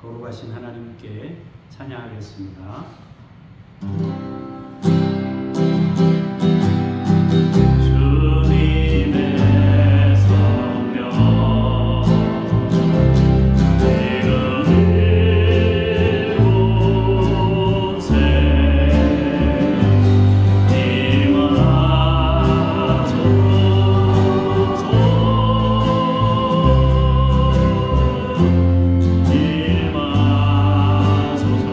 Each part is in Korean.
거룩하신 하나님께 찬양하겠습니다. 임하소서.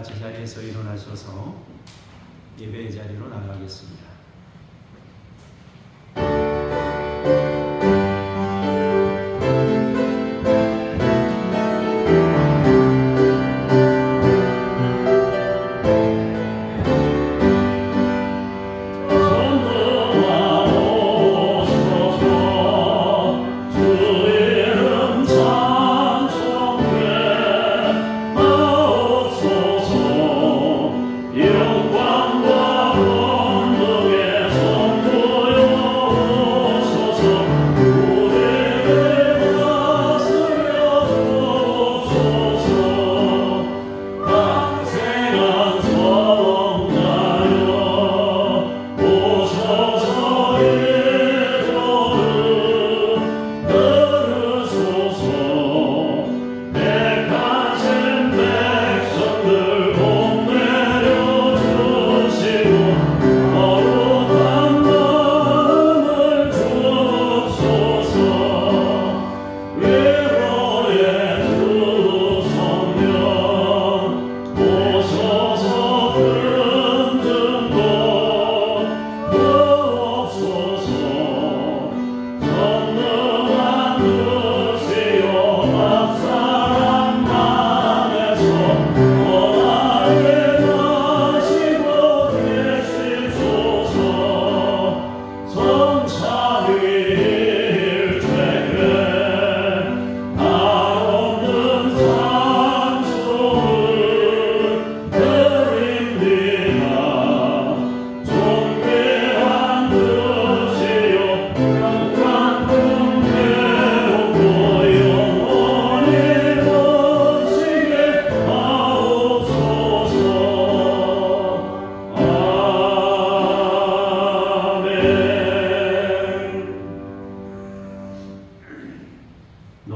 같이 자리에서 일어나셔서 예배의 자리로 나가겠습니다.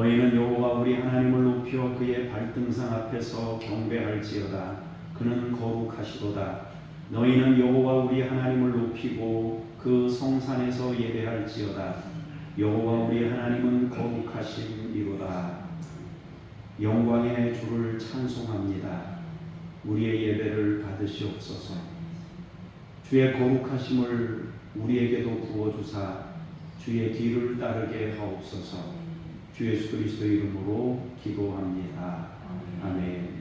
너희는 여호와 우리 하나님을 높여 그의 발등상 앞에서 경배할지어다. 그는 거룩하시도다. 너희는 여호와 우리 하나님을 높이고 그 성산에서 예배할지어다. 여호와 우리 하나님은 거룩하심이로다. 영광의 주를 찬송합니다. 우리의 예배를 받으시옵소서. 주의 거룩하심을 우리에게도 부어주사 주의 뒤를 따르게 하옵소서. 주 예수 그리스도 이름으로 기도합니다. 아멘.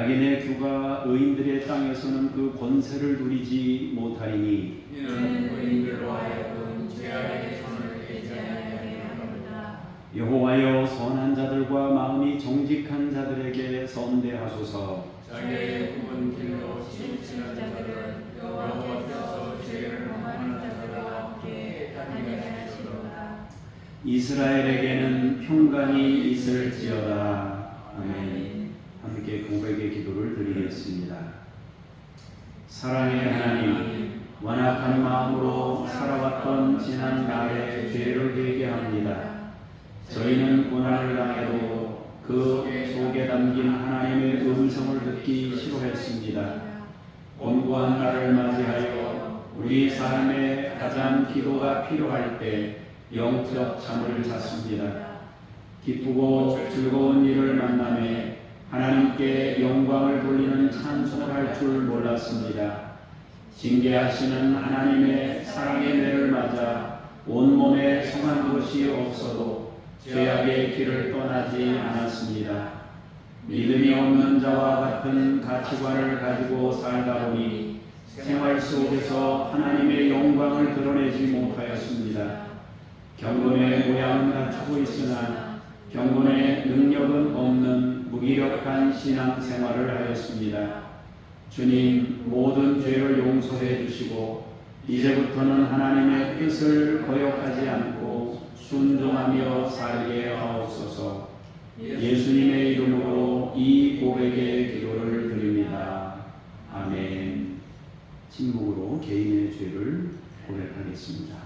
악인의 규가 의인들의 땅에서는 그 권세를 누리지 못하리니 이는 의인들로 하여금 죄악의 손을 떼지 아니하게 합니다. 여호와여 선한 자들과 마음이 정직한 자들에게 선대하소서. 자기의 굽은 길로 치우치는 자들은 여호와께서 죄를 범하는 자들과 함께 다니게 하시도다. 이스라엘에게는 평강이 있을지어다. 아멘. 함께 고백의 기도를 드리겠습니다. 사랑의 하나님, 완악한 마음으로 살아왔던 지난 날의 죄를 회개합니다. 저희는 고난을 당해도 그 속에 담긴 하나님의 음성을 듣기 싫어했습니다. 곤고한 날을 맞이하여 우리 삶에 가장 기도가 필요할 때 영적 잠을 잤습니다. 기쁘고 즐거운 일을 만남에 하나님께 영광을 돌리는 찬송을 할 줄 몰랐습니다. 징계하시는 하나님의 사랑의 매를 맞아 온몸에 성한 곳이 없어도 죄악의 길을 떠나지 않았습니다. 믿음이 없는 자와 같은 가치관을 가지고 살다 보니 생활 속에서 하나님의 영광을 드러내지 못하였습니다. 경건의 모양은 갖추고 있으나 경건의 능력은 없는 무기력한 신앙생활을 하였습니다. 주님, 모든 죄를 용서해 주시고 이제부터는 하나님의 뜻을 거역하지 않고 순종하며 살게 하옵소서. 예수님의 이름으로 이 고백의 기도를 드립니다. 아멘. 침묵으로 개인의 죄를 고백하겠습니다.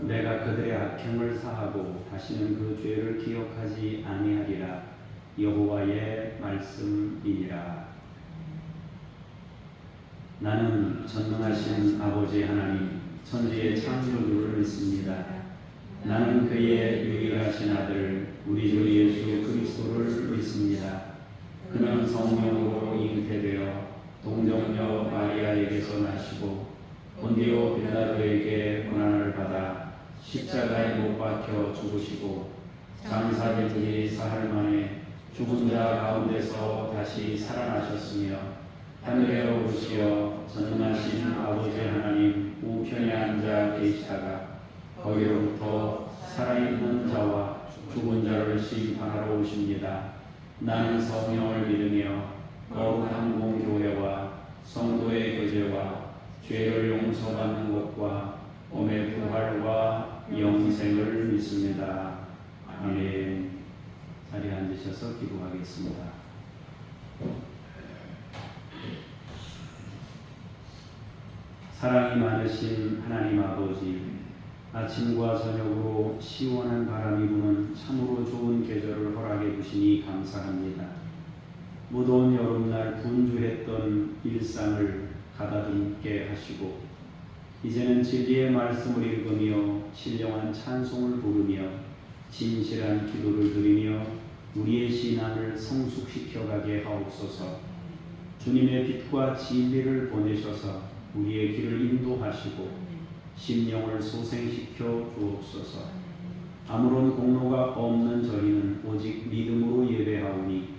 내가 그들의 악행을 사하고 다시는 그 죄를 기억하지 아니하리라. 여호와의 말씀이니라. 나는 전능하신 아버지 하나님 천지의 창조주를 믿습니다. 나는 그의 유일하신 아들 우리 주 예수 그리스도를 믿습니다. 그는 성령으로 잉태되어 동정녀 마리아에게서 나시고 본디오 빌라도에게 고난을 받아 십자가에 못 박혀 죽으시고 장사된 지 사흘 만에 죽은 자 가운데서 다시 살아나셨으며 하늘에 오르시어 전능하신 아버지 하나님 우편에 앉아 계시다가 거기로부터 살아있는 자와 죽은 자를 심판하러 오십니다. 나는 성령을 믿으며 거룩한 공교회와 성도의 교제와 죄를 용서받는 것과 몸의 부활과 영생을 믿습니다. 아멘. 자리에 앉으셔서 기도하겠습니다. 사랑이 많으신 하나님 아버지, 아침과 저녁으로 시원한 바람이 부는 참으로 좋은 계절을 허락해 주시니 감사합니다. 무더운 여름날 분주했던 일상을 가다듬게 하시고 이제는 진리의 말씀을 읽으며 신령한 찬송을 부르며 진실한 기도를 드리며 우리의 신앙을 성숙시켜 가게 하옵소서. 주님의 빛과 진리를 보내셔서 우리의 길을 인도하시고 심령을 소생시켜 주옵소서. 아무런 공로가 없는 저희는 오직 믿음으로 예배하오니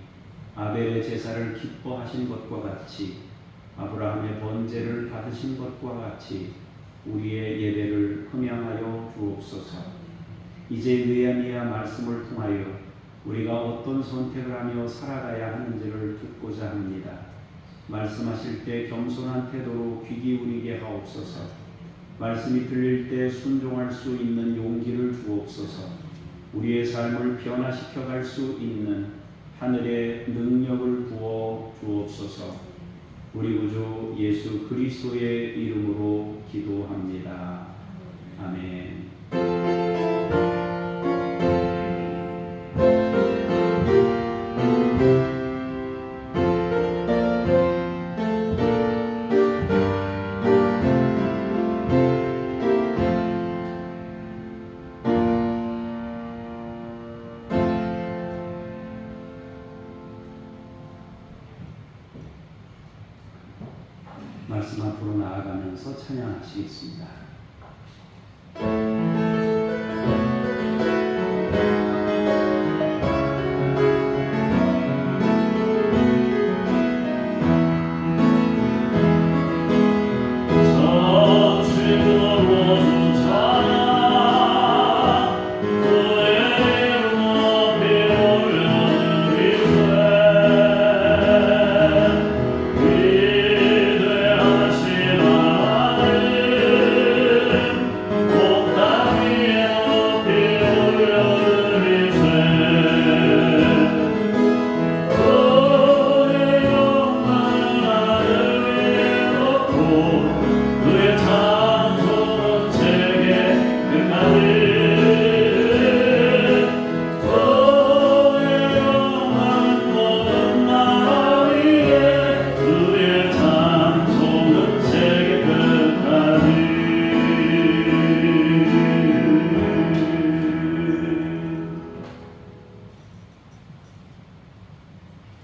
아벨의 제사를 기뻐하신 것과 같이 아브라함의 번제를 받으신 것과 같이 우리의 예배를 흠양하여 주옵소서. 이제 느헤미야 말씀을 통하여 우리가 어떤 선택을 하며 살아가야 하는지를 듣고자 합니다. 말씀하실 때 겸손한 태도로 귀 기울이게 하옵소서. 말씀이 들릴 때 순종할 수 있는 용기를 주옵소서. 우리의 삶을 변화시켜 갈 수 있는 하늘의 능력을 부어 주옵소서. 우리 구주 예수 그리스도의 이름으로 기도합니다. 아멘. 말씀 앞으로 나아가면서 찬양하시겠습니다.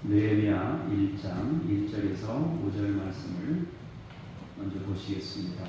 느헤미야 1장 1절에서 5절 말씀을 먼저 보시겠습니다.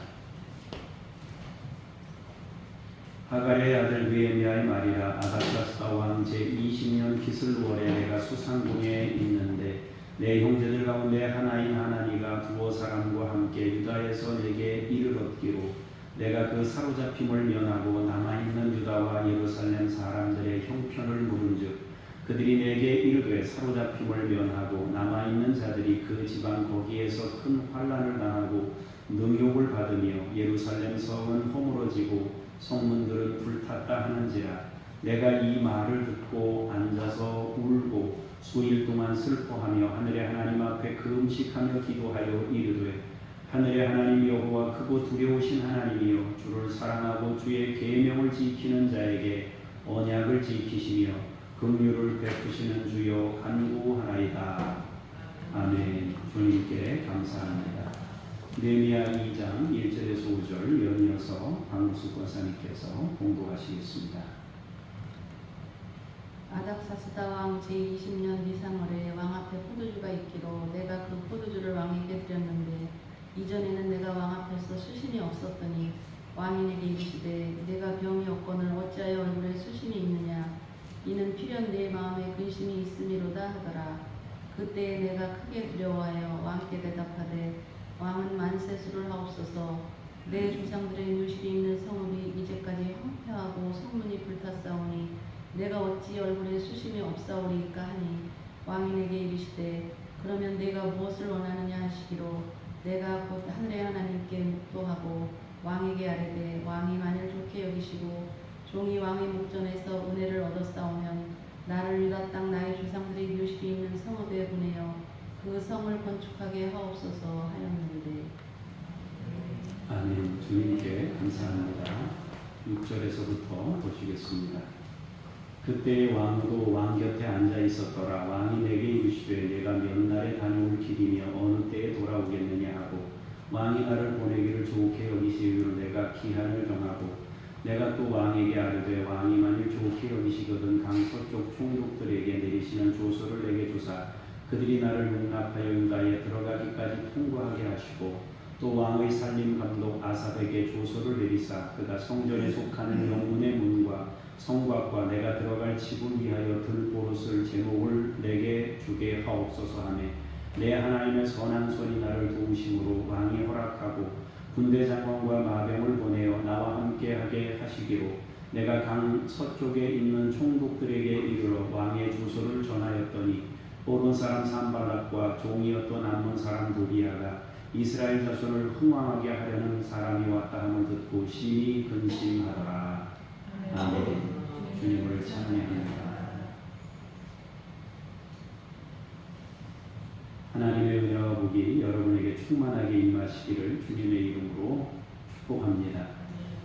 하갈의 아들 느헤미야의 말이라. 아닥사스다 왕 제20년 기슬월에 내가 수상궁에 있는데 내 형제들 가운데 하나인 하나니가 두어 사람과 함께 유다에서 내게 이를 얻기로 내가 그 사로잡힘을 면하고 남아있는 유다와 예루살렘 사람들의 형편을 물은즉 그들이 내게 이르되 사로잡힘을 면하고 남아있는 자들이 그 지방 거기에서 큰 환난을 당하고 능욕을 받으며 예루살렘 성은 허물어지고 성문들은 불탔다 하는지라. 내가 이 말을 듣고 앉아서 울고 수일 동안 슬퍼하며 하늘의 하나님 앞에 금식하며 기도하여 이르되 하늘의 하나님 여호와 크고 두려우신 하나님이여 주를 사랑하고 주의 계명을 지키는 자에게 언약을 지키시며 긍휼을 베푸시는 주여 간구하나이다. 아멘. 주님께 감사합니다. 느헤미야 2장 1절에서 5절 연이어서 박무수 권사님께서 공부하시겠습니다. 아닥사스다 왕 제20년 니산월에 왕 앞에 포도주가 있기로 내가 그 포도주를 왕에게 드렸는데 이전에는 내가 왕 앞에서 수신이 없었더니 왕이 내게 이르시되 내가 병이 없거늘 어찌하여 얼굴에 수신이 있느냐. 이는 필연 내 마음에 근심이 있음이로다 하더라. 그때에 내가 크게 두려워하여 왕께 대답하되 왕은 만세수를 하옵소서. 내 조상들의 묘실이 있는 성읍이 이제까지 황폐하고 성문이 불탔사오니 내가 어찌 얼굴에 수심이 없사오리이까 하니 왕이 내게 이르시되 그러면 내가 무엇을 원하느냐 하시기로 내가 곧 하늘의 하나님께 묵도하고 왕에게 아뢰되 왕이 만일 좋게 여기시고 종이 왕의 목전에서 은혜를 얻었사오면 나를 유다 땅 나의 조상들의 묘실이 있는 성읍에 보내어 그 성을 건축하게 하옵소서 하였는데. 아멘. 주님께 감사합니다. 6절에서부터 보시겠습니다. 그때 왕도 왕 곁에 앉아 있었더라. 왕이 내게 이르시되 내가 몇 날에 다녀올 길이며 어느 때에 돌아오겠느냐 하고 왕이 나를 보내기를 좋게 여기시기로 내가 기한을 정하고 내가 또 왕에게 아뢰되 왕이 만일 좋게 여기시거든 강 서쪽 총독들에게 내리시는 조서를 내게 주사 그들이 나를 용납하여 유다에 들어가기까지 통과하게 하시고 또 왕의 살림 감독 아삽에게 조서를 내리사 그가 성전에 속하는 영문의 문과 성곽과 내가 들어갈 집을 위하여 들 보릇을 제목을 내게 주게 하옵소서 하며 내 하나님의 선한 손이 나를 도우심으로 왕이 허락하고 군대 장관과 마병을 보내어 나와 함께하게 하시기로 내가 강 서쪽에 있는 총독들에게 이르러 왕의 주소를 전하였더니 오른 사람 산발락과 종이었던 암몬 사람 도비아가 이스라엘 자손을 흥왕하게 하려는 사람이 왔다 함을 듣고 심히 근심하더라. 아멘. 주님을 찬양합니다. 하나님의 은혜와 복이 여러분에게 충만하게 임하시기를 주님의 이름으로 축복합니다.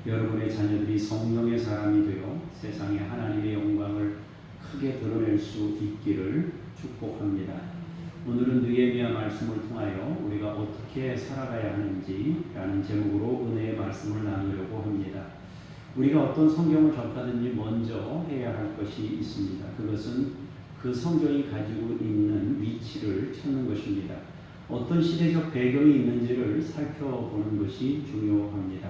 여러분의 자녀들이 성령의 사람이 되어 세상에 하나님의 영광을 크게 드러낼 수 있기를 축복합니다. 오늘은 느헤미야 말씀을 통하여 우리가 어떻게 살아가야 하는지라는 제목으로 은혜의 말씀을 나누려고 합니다. 우리가 어떤 성경을 접하든지 먼저 해야 할 것이 있습니다. 그것은 그 성경이 가지고 있는 위치를 찾는 것입니다. 어떤 시대적 배경이 있는지를 살펴보는 것이 중요합니다.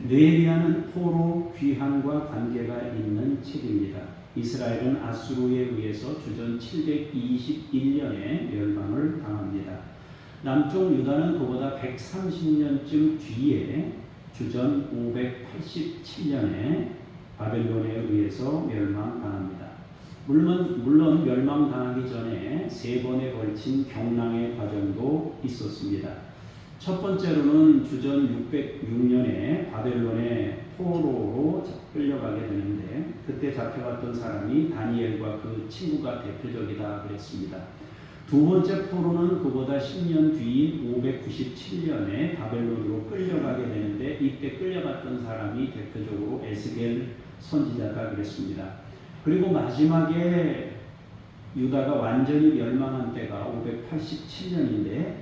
느헤미야는 포로 귀환과 관계가 있는 책입니다. 이스라엘은 아수르에 의해서 주전 721년에 멸망을 당합니다. 남쪽 유다는 그보다 130년쯤 뒤에 주전 587년에 바벨론에 의해서 멸망당합니다. 물론 멸망당하기 전에 3번에 걸친 경랑의 과정도 있었습니다. 첫 번째로는 주전 606년에 바벨론의 포로로 끌려가게 되는데 그때 잡혀갔던 사람이 다니엘과 그 친구가 대표적이다 그랬습니다. 두 번째 포로는 그보다 10년 뒤인 597년에 바벨론으로 끌려가게 되는데 이때 끌려갔던 사람이 대표적으로 에스겔 선지자다 그랬습니다. 그리고 마지막에 유다가 완전히 멸망한 때가 587년인데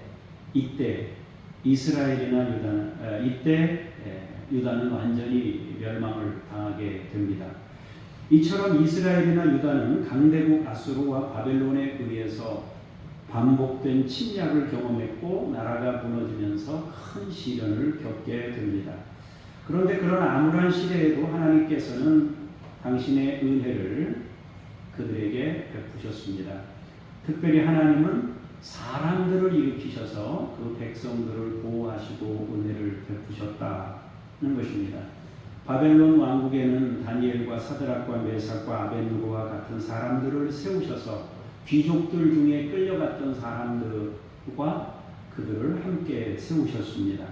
이때 유다는 완전히 멸망을 당하게 됩니다. 이처럼 이스라엘이나 유다는 강대국 아수르와 바벨론에 의해서 반복된 침략을 경험했고 나라가 무너지면서 큰 시련을 겪게 됩니다. 그런데 그런 암울한 시대에도 하나님께서는 당신의 은혜를 그들에게 베푸셨습니다. 특별히 하나님은 사람들을 일으키셔서 그 백성들을 보호하시고 은혜를 베푸셨다는 것입니다. 바벨론 왕국에는 다니엘과 사드락과 메삭과 아벳느고와 같은 사람들을 세우셔서 귀족들 중에 끌려갔던 사람들과 그들을 함께 세우셨습니다.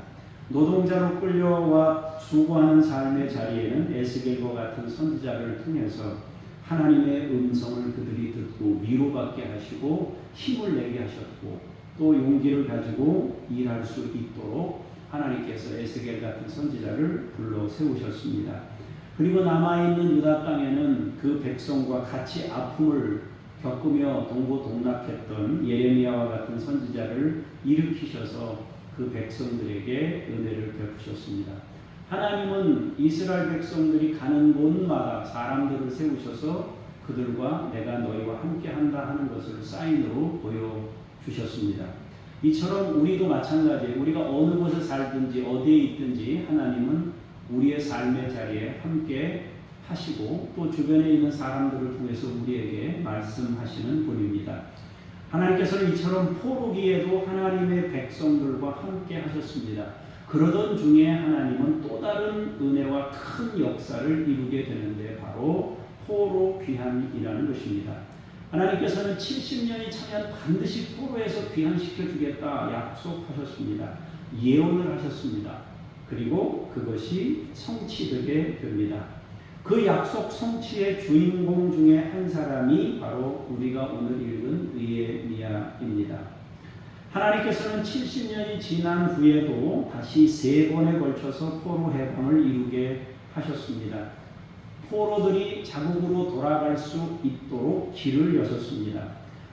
노동자로 끌려와 수고하는 삶의 자리에는 에스겔과 같은 선지자를 통해서 하나님의 음성을 그들이 듣고 위로받게 하시고 힘을 내게 하셨고 또 용기를 가지고 일할 수 있도록 하나님께서 에스겔 같은 선지자를 불러 세우셨습니다. 그리고 남아있는 유다 땅에는 그 백성과 같이 아픔을 겪으며 동고동락했던 예레미야와 같은 선지자를 일으키셔서 그 백성들에게 은혜를 베푸셨습니다. 하나님은 이스라엘 백성들이 가는 곳마다 사람들을 세우셔서 그들과 내가 너희와 함께한다 하는 것을 사인으로 보여주셨습니다. 이처럼 우리도 마찬가지예요. 우리가 어느 곳에 살든지 어디에 있든지 하나님은 우리의 삶의 자리에 함께 하시고 또 주변에 있는 사람들을 통해서 우리에게 말씀하시는 분입니다. 하나님께서는 이처럼 포로기에도 하나님의 백성들과 함께 하셨습니다. 그러던 중에 하나님은 또 다른 은혜와 큰 역사를 이루게 되는데 바로 포로 귀환이라는 것입니다. 하나님께서는 70년이 차면 반드시 포로에서 귀환시켜 주겠다 약속하셨습니다. 예언을 하셨습니다. 그리고 그것이 성취되게 됩니다. 그 약속 성취의 주인공 중에 한 사람이 바로 우리가 오늘 읽은 느헤미야입니다. 하나님께서는 70년이 지난 후에도 다시 3번에 걸쳐서 포로 해방을 이루게 하셨습니다. 포로들이 자국으로 돌아갈 수 있도록 길을 여셨습니다.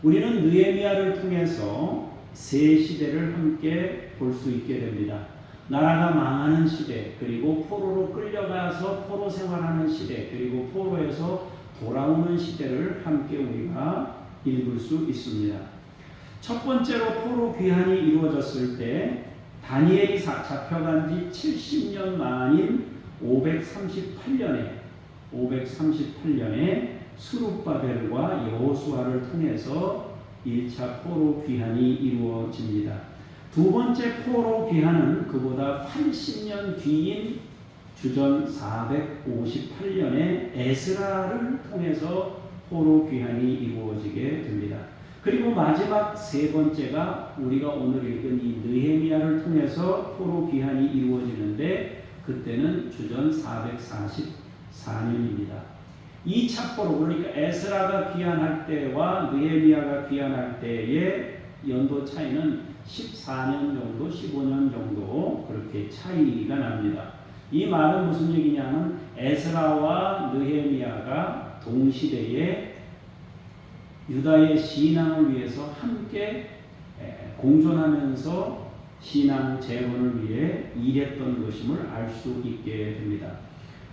우리는 느헤미야를 통해서 새 시대를 함께 볼 수 있게 됩니다. 나라가 망하는 시대, 그리고 포로로 끌려가서 포로 생활하는 시대, 그리고 포로에서 돌아오는 시대를 함께 우리가 읽을 수 있습니다. 첫 번째로 포로 귀환이 이루어졌을 때 다니엘이 잡혀간 지 70년 만인 538년에 스룹바벨과 여호수아를 통해서 1차 포로 귀환이 이루어집니다. 두 번째 포로 귀환은 그보다 80년 뒤인 주전 458년에 에스라를 통해서 포로 귀환이 이루어지게 됩니다. 그리고 마지막 세 번째가 우리가 오늘 읽은 이 느헤미야를 통해서 포로 귀환이 이루어지는데 그때는 주전 444년입니다. 2차 포로, 그러니까 에스라가 귀환할 때와 느헤미야가 귀환할 때의 연도 차이는 14년 정도, 15년 정도 그렇게 차이가 납니다. 이 말은 무슨 얘기냐면 에스라와 느헤미야가 동시대에 유다의 신앙을 위해서 함께 공존하면서 신앙 재건을 위해 일했던 것임을 알 수 있게 됩니다.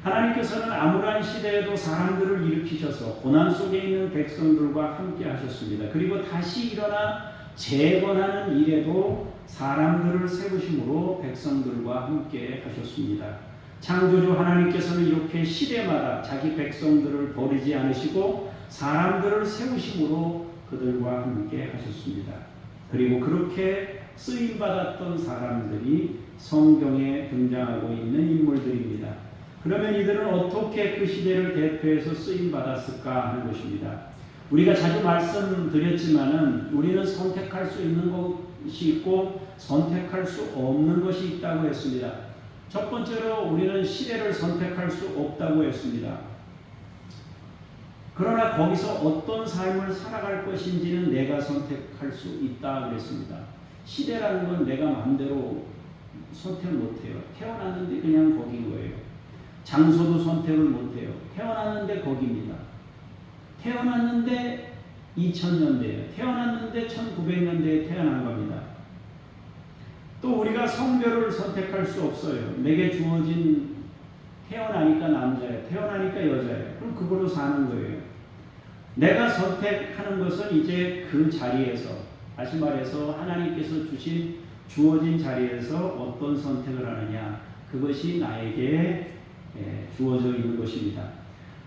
하나님께서는 암울한 시대에도 사람들을 일으키셔서 고난 속에 있는 백성들과 함께 하셨습니다. 그리고 다시 일어나 재건하는 일에도 사람들을 세우심으로 백성들과 함께 하셨습니다. 창조주 하나님께서는 이렇게 시대마다 자기 백성들을 버리지 않으시고 사람들을 세우심으로 그들과 함께 하셨습니다. 그리고 그렇게 쓰임받았던 사람들이 성경에 등장하고 있는 인물들입니다. 그러면 이들은 어떻게 그 시대를 대표해서 쓰임받았을까 하는 것입니다. 우리가 자주 말씀드렸지만은 우리는 선택할 수 있는 것이 있고 선택할 수 없는 것이 있다고 했습니다. 첫 번째로 우리는 시대를 선택할 수 없다고 했습니다. 그러나 거기서 어떤 삶을 살아갈 것인지는 내가 선택할 수 있다 그랬습니다. 시대라는 건 내가 마음대로 선택 못해요. 태어났는데 그냥 거긴 거예요. 장소도 선택을 못해요. 태어났는데 거기입니다. 태어났는데 2000년대에 태어났는데 1900년대에 태어난 겁니다. 또 우리가 성별을 선택할 수 없어요. 내게 주어진 태어나니까 남자예요. 태어나니까 여자예요. 그럼 그걸로 사는 거예요. 내가 선택하는 것은 이제 그 자리에서 다시 말해서 하나님께서 주어진 자리에서 어떤 선택을 하느냐 그것이 나에게 주어져 있는 것입니다.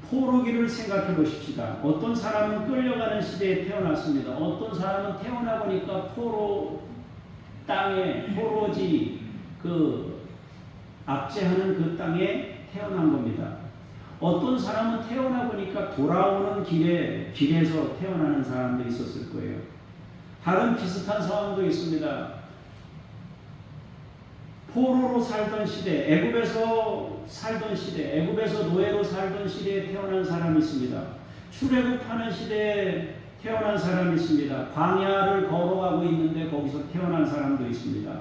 포로기를 생각해 보십시다. 어떤 사람은 끌려가는 시대에 태어났습니다. 어떤 사람은 태어나 보니까 포로 땅에 포로지 압제하는 그 땅에 태어난 겁니다. 어떤 사람은 태어나 보니까 돌아오는 길에서 태어나는 사람도 있었을 거예요. 다른 비슷한 상황도 있습니다. 포로로 살던 시대, 애굽에서 살던 시대, 애굽에서 노예로 살던 시대에 태어난 사람이 있습니다. 출애굽하는 시대에 태어난 사람이 있습니다. 광야를 걸어가고 있는데 거기서 태어난 사람도 있습니다.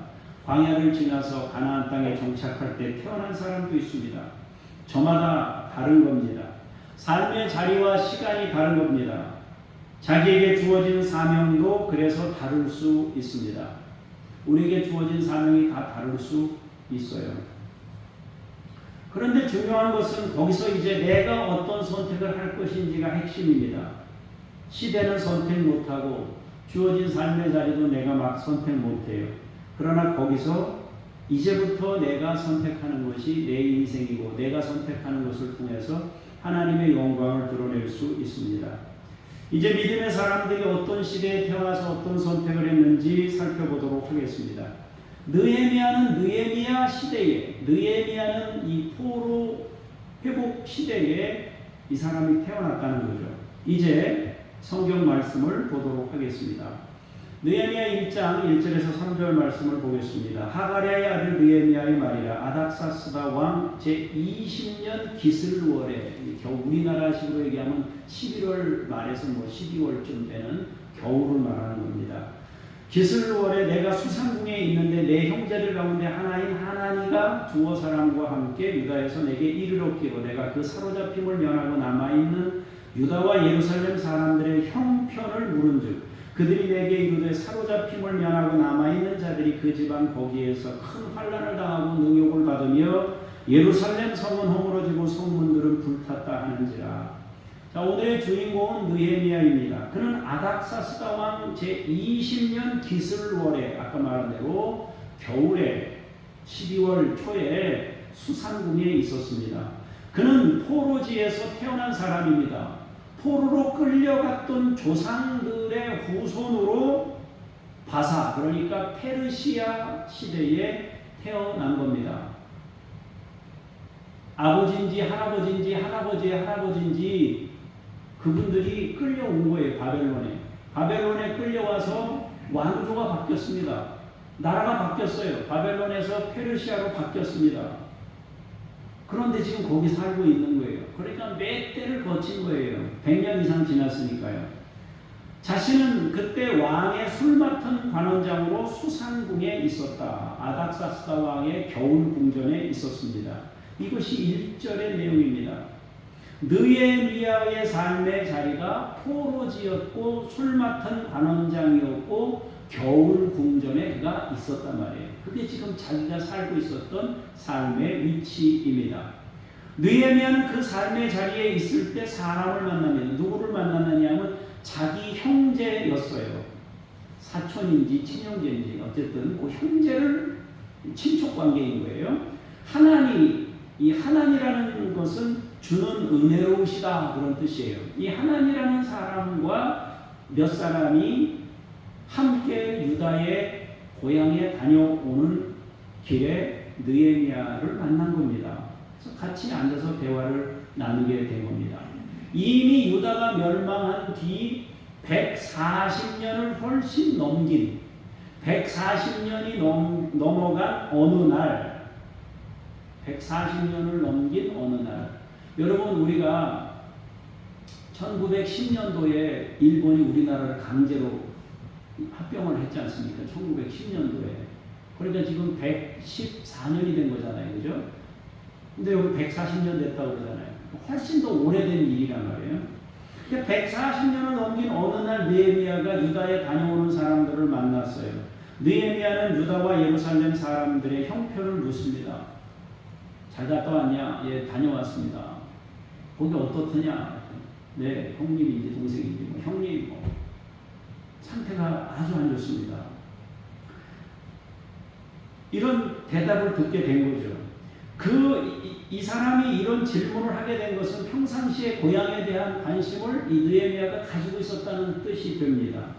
광야를 지나서 가나안 땅에 정착할 때 태어난 사람도 있습니다. 저마다 다른 겁니다. 삶의 자리와 시간이 다른 겁니다. 자기에게 주어진 사명도 그래서 다를 수 있습니다. 우리에게 주어진 사명이 다 다를 수 있어요. 그런데 중요한 것은 거기서 이제 내가 어떤 선택을 할 것인지가 핵심입니다. 시대는 선택 못하고 주어진 삶의 자리도 내가 막 선택 못해요. 그러나 거기서 이제부터 내가 선택하는 것이 내 인생이고 내가 선택하는 것을 통해서 하나님의 영광을 드러낼 수 있습니다. 이제 믿음의 사람들이 어떤 시대에 태어나서 어떤 선택을 했는지 살펴보도록 하겠습니다. 느헤미야는 느헤미야 시대에, 느헤미야는 이 포로 회복 시대에 이 사람이 태어났다는 거죠. 이제 성경 말씀을 보도록 하겠습니다. 느헤미야 1장 1절에서 3절 말씀을 보겠습니다. 하가랴의 아들 느헤미야의 말이라. 아닥사스다 왕 제20년 기슬월에, 우리나라식으로 얘기하면 11월 말에서 12월쯤 되는 겨울을 말하는 겁니다. 기슬월에 내가 수산궁에 있는데 내 형제들 가운데 하나인 하나니가 두어 사람과 함께 유다에서 내게 이르렀기로 내가 그 사로잡힘을 면하고 남아있는 유다와 예루살렘 사람들의 형편을 물은즉 그들이 내게 이르되 사로잡힘을 면하고 남아있는 자들이 그 지방 거기에서 큰 환난을 당하고 능욕을 받으며 예루살렘 성은 허물어지고 성문들은 불탔다 하는지라. 자, 오늘의 주인공은 느헤미야입니다. 그는 아닥사스다 왕 제20년 기슬월에 아까 말한 대로 겨울에 12월 초에 수산궁에 있었습니다. 그는 포로지에서 태어난 사람입니다. 포로로 끌려갔던 조상들의 후손으로 바사, 그러니까 페르시아 시대에 태어난 겁니다. 아버지인지 할아버지인지 할아버지의 할아버지인지 그분들이 끌려온 거예요. 바벨론에 끌려와서 왕조가 바뀌었습니다. 나라가 바뀌었어요. 바벨론에서 페르시아로 바뀌었습니다. 그런데 지금 거기 살고 있는 거예요. 그러니까 몇 대를 거친 거예요. 100년 이상 지났으니까요. 자신은 그때 왕의 술 맡은 관원장으로 수산궁에 있었다. 아닥사스다 왕의 겨울 궁전에 있었습니다. 이것이 1절의 내용입니다. 느헤미야의 삶의 자리가 포로지였고 술 맡은 관원장이었고 겨울 궁전에 그가 있었단 말이에요. 그게 지금 자기가 살고 있었던 삶의 위치입니다. 느헤미야는 그 삶의 자리에 있을 때 사람을 만납니다. 누구를 만났느냐 하면 자기 형제였어요. 사촌인지 친형제인지 어쨌든 그 형제를 친족 관계인 거예요. 이 하나님이라는 것은 주는 은혜로우시다 그런 뜻이에요. 이 하나님이라는 사람과 몇 사람이 함께 유다의 고향에 다녀오는 길에 느헤미야를 만난 겁니다. 그래서 같이 앉아서 대화를 나누게 된 겁니다. 이미 유다가 멸망한 뒤 140년을 훨씬 넘긴 140년이 넘어간 어느 날 140년을 넘긴 어느 날 여러분 우리가 1910년도에 일본이 우리나라를 강제로 합병을 했지 않습니까? 1910년도에 그러니까 지금 114년이 된 거잖아요. 그죠? 근데 여기 140년 됐다고 그러잖아요. 훨씬 더 오래된 일이란 말이에요. 140년을 넘긴 어느 날 느헤미야가 유다에 다녀오는 사람들을 만났어요. 느헤미야는 유다와 예루살렘 사람들의 형편을 묻습니다. 잘 갔다 왔냐? 예, 다녀왔습니다. 거기 어떻더냐? 네, 형님인지 동생인지 뭐 형님 뭐 상태가 아주 안 좋습니다. 이런 대답을 듣게 된 거죠. 이 사람이 이런 질문을 하게 된 것은 평상시에 고향에 대한 관심을 이 느헤미야가 가지고 있었다는 뜻이 됩니다.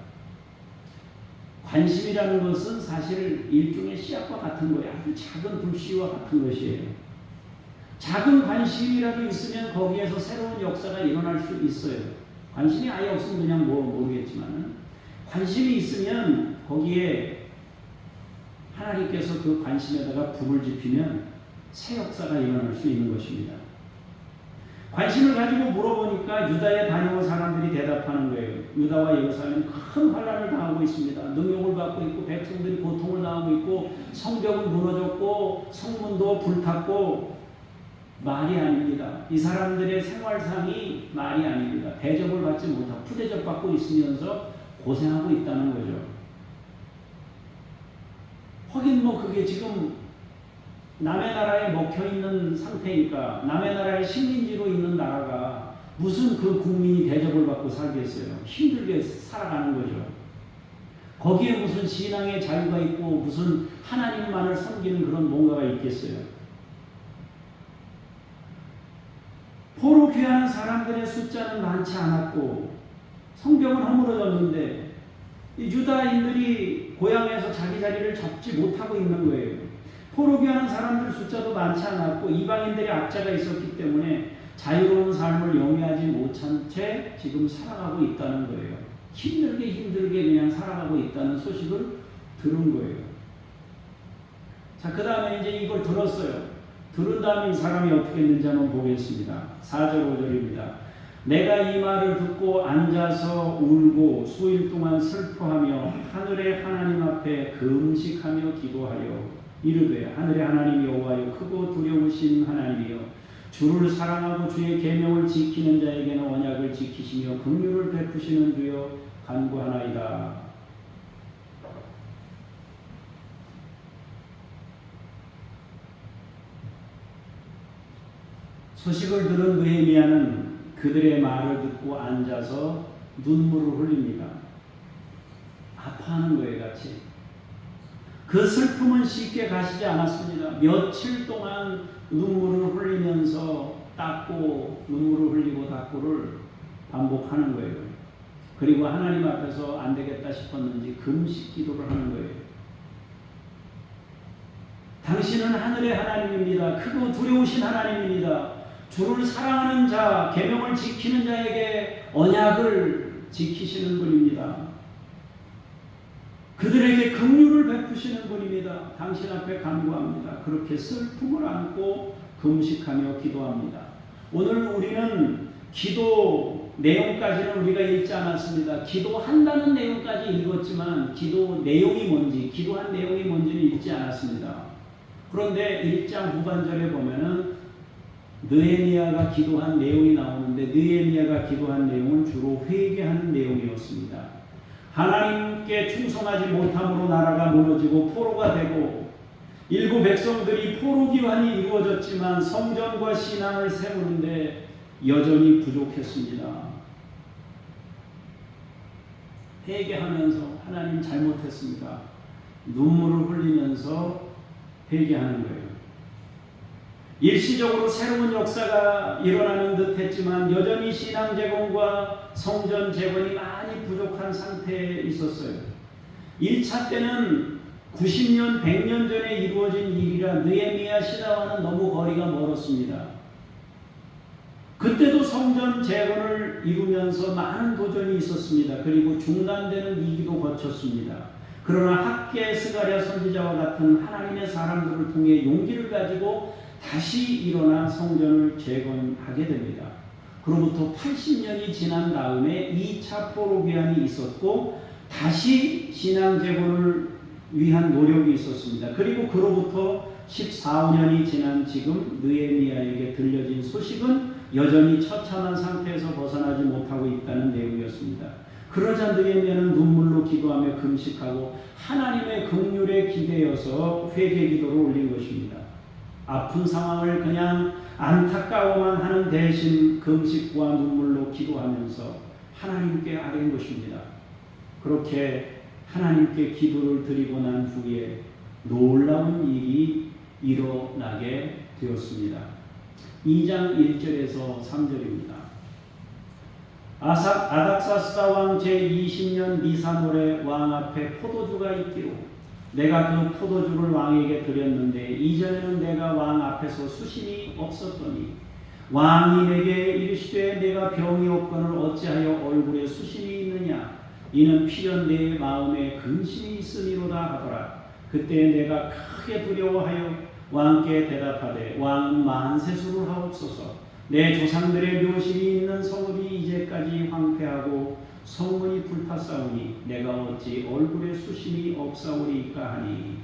관심이라는 것은 사실 일종의 씨앗과 같은 거예요. 아주 작은 불씨와 같은 것이에요. 작은 관심이라도 있으면 거기에서 새로운 역사가 일어날 수 있어요. 관심이 아예 없으면 그냥 모르겠지만 관심이 있으면 거기에 하나님께서 그 관심에다가 불을 지피면 새 역사가 일어날 수 있는 것입니다. 관심을 가지고 물어보니까 유다에 다녀온 사람들이 대답하는 거예요. 유다와 예루살렘 큰 환난을 당하고 있습니다. 능욕을 받고 있고 백성들이 고통을 당하고 있고 성벽은 무너졌고 성문도 불탔고 말이 아닙니다. 이 사람들의 생활상이 말이 아닙니다. 대접을 받지 못하고 푸대접 받고 있으면서 고생하고 있다는 거죠. 하긴 뭐 그게 지금 남의 나라에 먹혀있는 상태니까 남의 나라의 식민지로 있는 나라가 무슨 그 국민이 대접을 받고 살겠어요. 힘들게 살아가는 거죠. 거기에 무슨 신앙의 자유가 있고 무슨 하나님만을 섬기는 그런 뭔가가 있겠어요. 포로 귀환한 사람들의 숫자는 많지 않았고 성벽은 허물어졌는데 유다인들이 고향에서 자기 자리를 잡지 못하고 있는 거예요. 포로 귀환한 사람들 숫자도 많지 않았고 이방인들의 압제가 있었기 때문에 자유로운 삶을 영위하지 못한 채 지금 살아가고 있다는 거예요. 힘들게 그냥 살아가고 있다는 소식을 들은 거예요. 자, 그 다음에 이제 이걸 들었어요. 들은 다음에 이 사람이 어떻게 했는지 한번 보겠습니다. 4절 5절입니다. 내가 이 말을 듣고 앉아서 울고 수일 동안 슬퍼하며 하늘의 하나님 앞에 금식하며 기도하여 이르되 하늘의 하나님 여호와여 크고 두려우신 하나님이여 주를 사랑하고 주의 계명을 지키는 자에게는 언약을 지키시며 긍휼을 베푸시는 주여 간구하나이다. 소식을 들은 느헤미야는 그들의 말을 듣고 앉아서 눈물을 흘립니다. 아파하는 거예요, 같이. 그 슬픔은 쉽게 가시지 않았습니다. 며칠 동안 눈물을 흘리면서 닦고 눈물을 흘리고 닦고를 반복하는 거예요. 그리고 하나님 앞에서 안 되겠다 싶었는지 금식 기도를 하는 거예요. 당신은 하늘의 하나님입니다. 크고 두려우신 하나님입니다. 주를 사랑하는 자, 계명을 지키는 자에게 언약을 지키시는 분입니다. 그들에게 긍휼을 베푸시는 분입니다. 당신 앞에 간구합니다. 그렇게 슬픔을 안고 금식하며 기도합니다. 오늘 우리는 기도 내용까지는 우리가 읽지 않았습니다. 기도한다는 내용까지 읽었지만 기도 내용이 뭔지, 기도한 내용이 뭔지는 읽지 않았습니다. 그런데 1장 후반절에 보면은 느헤미야가 기도한 내용이 나오는데 느헤미야가 기도한 내용은 주로 회개하는 내용이었습니다. 하나님께 충성하지 못함으로 나라가 무너지고 포로가 되고 일부 백성들이 포로 귀환이 이루어졌지만 성전과 신앙을 세우는데 여전히 부족했습니다. 회개하면서 하나님 잘못했습니다. 눈물을 흘리면서 회개하는 거예요. 일시적으로 새로운 역사가 일어나는 듯 했지만 여전히 신앙 재건과 성전 재건이 많이 부족한 상태에 있었어요. 1차 때는 90년, 100년 전에 이루어진 일이라 느헤미야 시대와는 너무 거리가 멀었습니다. 그때도 성전 재건을 이루면서 많은 도전이 있었습니다. 그리고 중단되는 위기도 거쳤습니다. 그러나 학계 스가랴 선지자와 같은 하나님의 사람들을 통해 용기를 가지고 다시 일어나 성전을 재건하게 됩니다. 그로부터 80년이 지난 다음에 2차 포로 귀환이 있었고 다시 신앙 재건을 위한 노력이 있었습니다. 그리고 그로부터 14년이 지난 지금 느헤미야에게 들려진 소식은 여전히 처참한 상태에서 벗어나지 못하고 있다는 내용이었습니다. 그러자 느헤미야는 눈물로 기도하며 금식하고 하나님의 긍휼에 기대어서 회개 기도를 올린 것입니다. 아픈 상황을 그냥 안타까워만 하는 대신 금식과 눈물로 기도하면서 하나님께 아뢰는 것입니다. 그렇게 하나님께 기도를 드리고 난 후에 놀라운 일이 일어나게 되었습니다. 2장 1절에서 3절입니다. 아닥사스다 왕 제20년 니산월에 왕 앞에 포도주가 있기로 내가 그 포도주를 왕에게 드렸는데 이전에는 내가 왕 앞에서 수심이 없었더니 왕이 내게 이르시되 내가 병이 없거늘 어찌하여 얼굴에 수심이 있느냐 이는 필연 내 마음에 근심이 있음이로다 하더라. 그때 내가 크게 두려워하여 왕께 대답하되 왕은 만세수를 하옵소서. 내 조상들의 묘실이 있는 성읍이 이제까지 황폐하고 성문이 불탔사오니 내가 어찌 얼굴에 수심이 없사오리이까 하니.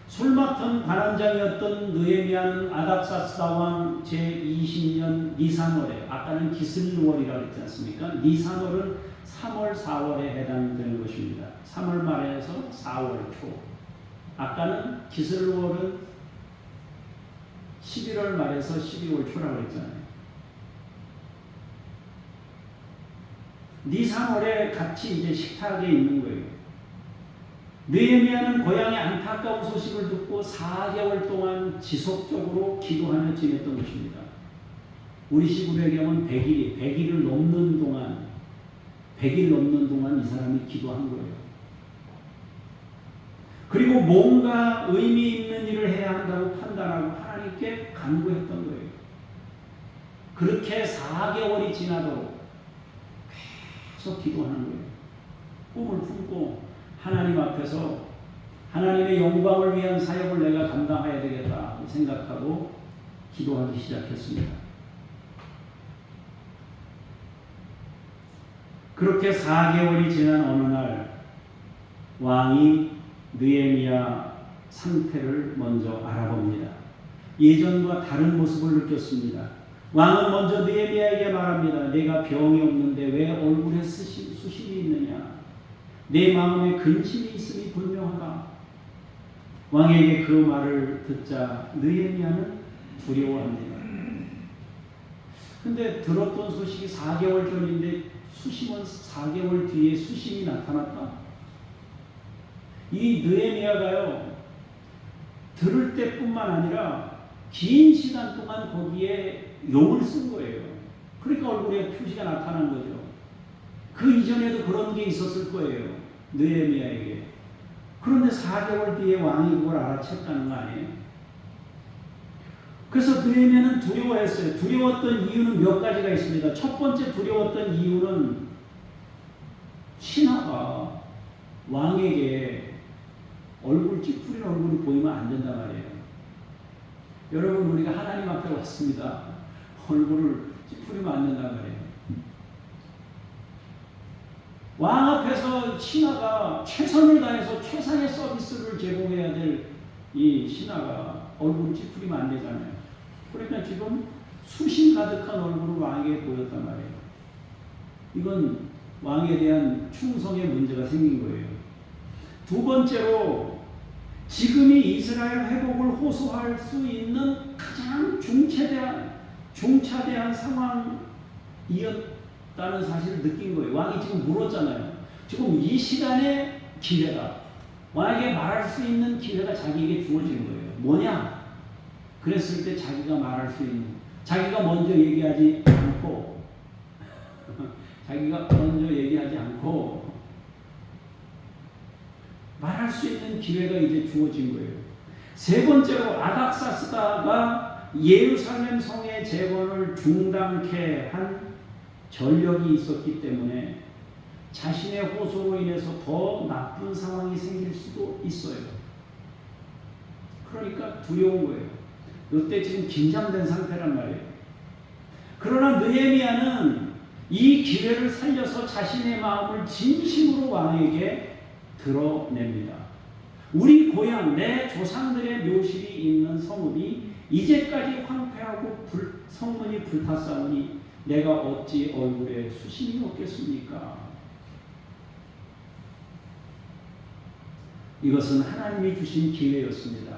술 맡은 관원장이었던 느헤미야는 아닥사스다 왕 제20년 니산월에, 아까는 기슬월이라고 했지 않습니까? 니산월은 3월 4월에 해당되는 것입니다. 3월 말에서 4월 초. 아까는 기슬월은 11월 말에서 12월 초라고 했잖아요. 니산월에 같이 이제 식탁에 있는 거예요. 느헤미야는 고향의 안타까운 소식을 듣고 4개월 동안 지속적으로 기도하며 지냈던 것입니다. 우리 식으로 얘기하면 100일을 넘는 동안 100일 넘는 동안 이 사람이 기도한 거예요. 그리고 뭔가 의미 있는 일을 해야 한다고 판단하고 하나님께 간구했던 거예요. 그렇게 4개월이 지나도록 계속 기도하는 거예요. 꿈을 품고 하나님 앞에서 하나님의 영광을 위한 사역을 내가 감당해야 되겠다 생각하고 기도하기 시작했습니다. 그렇게 4개월이 지난 어느 날 왕이 느헤미야 상태를 먼저 알아봅니다. 예전과 다른 모습을 느꼈습니다. 왕은 먼저 느헤미야에게 말합니다. 내가 병이 없는데 왜 얼굴에 수심이 있느냐? 내 마음에 근심이 있음이 분명하다. 왕에게 그 말을 듣자 느헤미야는 두려워합니다. 근데 들었던 소식이 4개월 전인데 수심은 4개월 뒤에 수심이 나타났다. 이 느헤미야가요, 들을 때뿐만 아니라 긴 시간 동안 거기에 용을 쓴 거예요. 그러니까 얼굴에 표시가 나타난 거죠. 그 이전에도 그런 게 있었을 거예요, 느헤미야에게. 그런데 4개월 뒤에 왕이 그걸 알아챘다는 거 아니에요? 그래서 느헤미야는 두려워했어요. 두려웠던 이유는 몇 가지가 있습니다. 첫 번째 두려웠던 이유는 신하가 왕에게 얼굴 찌푸린 얼굴이 보이면 안 된단 말이에요. 여러분, 우리가 하나님 앞에 왔습니다. 얼굴을 찌푸리면 안 된단 말이에요. 왕 앞에서 신하가 최선을 다해서 최상의 서비스를 제공해야 될 이 신하가 얼굴을 찌푸리면 안 되잖아요. 그러니까 지금 수심 가득한 얼굴을 왕에게 보였단 말이에요. 이건 왕에 대한 충성의 문제가 생긴 거예요. 두 번째로, 지금이 이스라엘 회복을 호소할 수 있는 가장 중차대한 상황이었다는 사실을 느낀 거예요. 왕이 지금 물었잖아요. 지금 이 시간에 기회가, 왕에게 말할 수 있는 기회가 자기에게 주어진 거예요. 뭐냐? 그랬을 때 자기가 말할 수 있는, 자기가 먼저 얘기하지 않고 자기가 먼저 얘기하지 않고 말할 수 있는 기회가 이제 주어진 거예요. 세 번째로 아닥사스다가 예루살렘 성의 재건을 중단케 한 전력이 있었기 때문에 자신의 호소로 인해서 더 나쁜 상황이 생길 수도 있어요. 그러니까 두려운 거예요. 이때 지금 긴장된 상태란 말이에요. 그러나 느헤미야는 이 기회를 살려서 자신의 마음을 진심으로 왕에게 드러냅니다. 우리 고향, 내 조상들의 묘실이 있는 성읍이 이제까지 황폐하고 성문이 불탔사오니 내가 어찌 얼굴에 수심이 없겠습니까? 이것은 하나님이 주신 기회였습니다.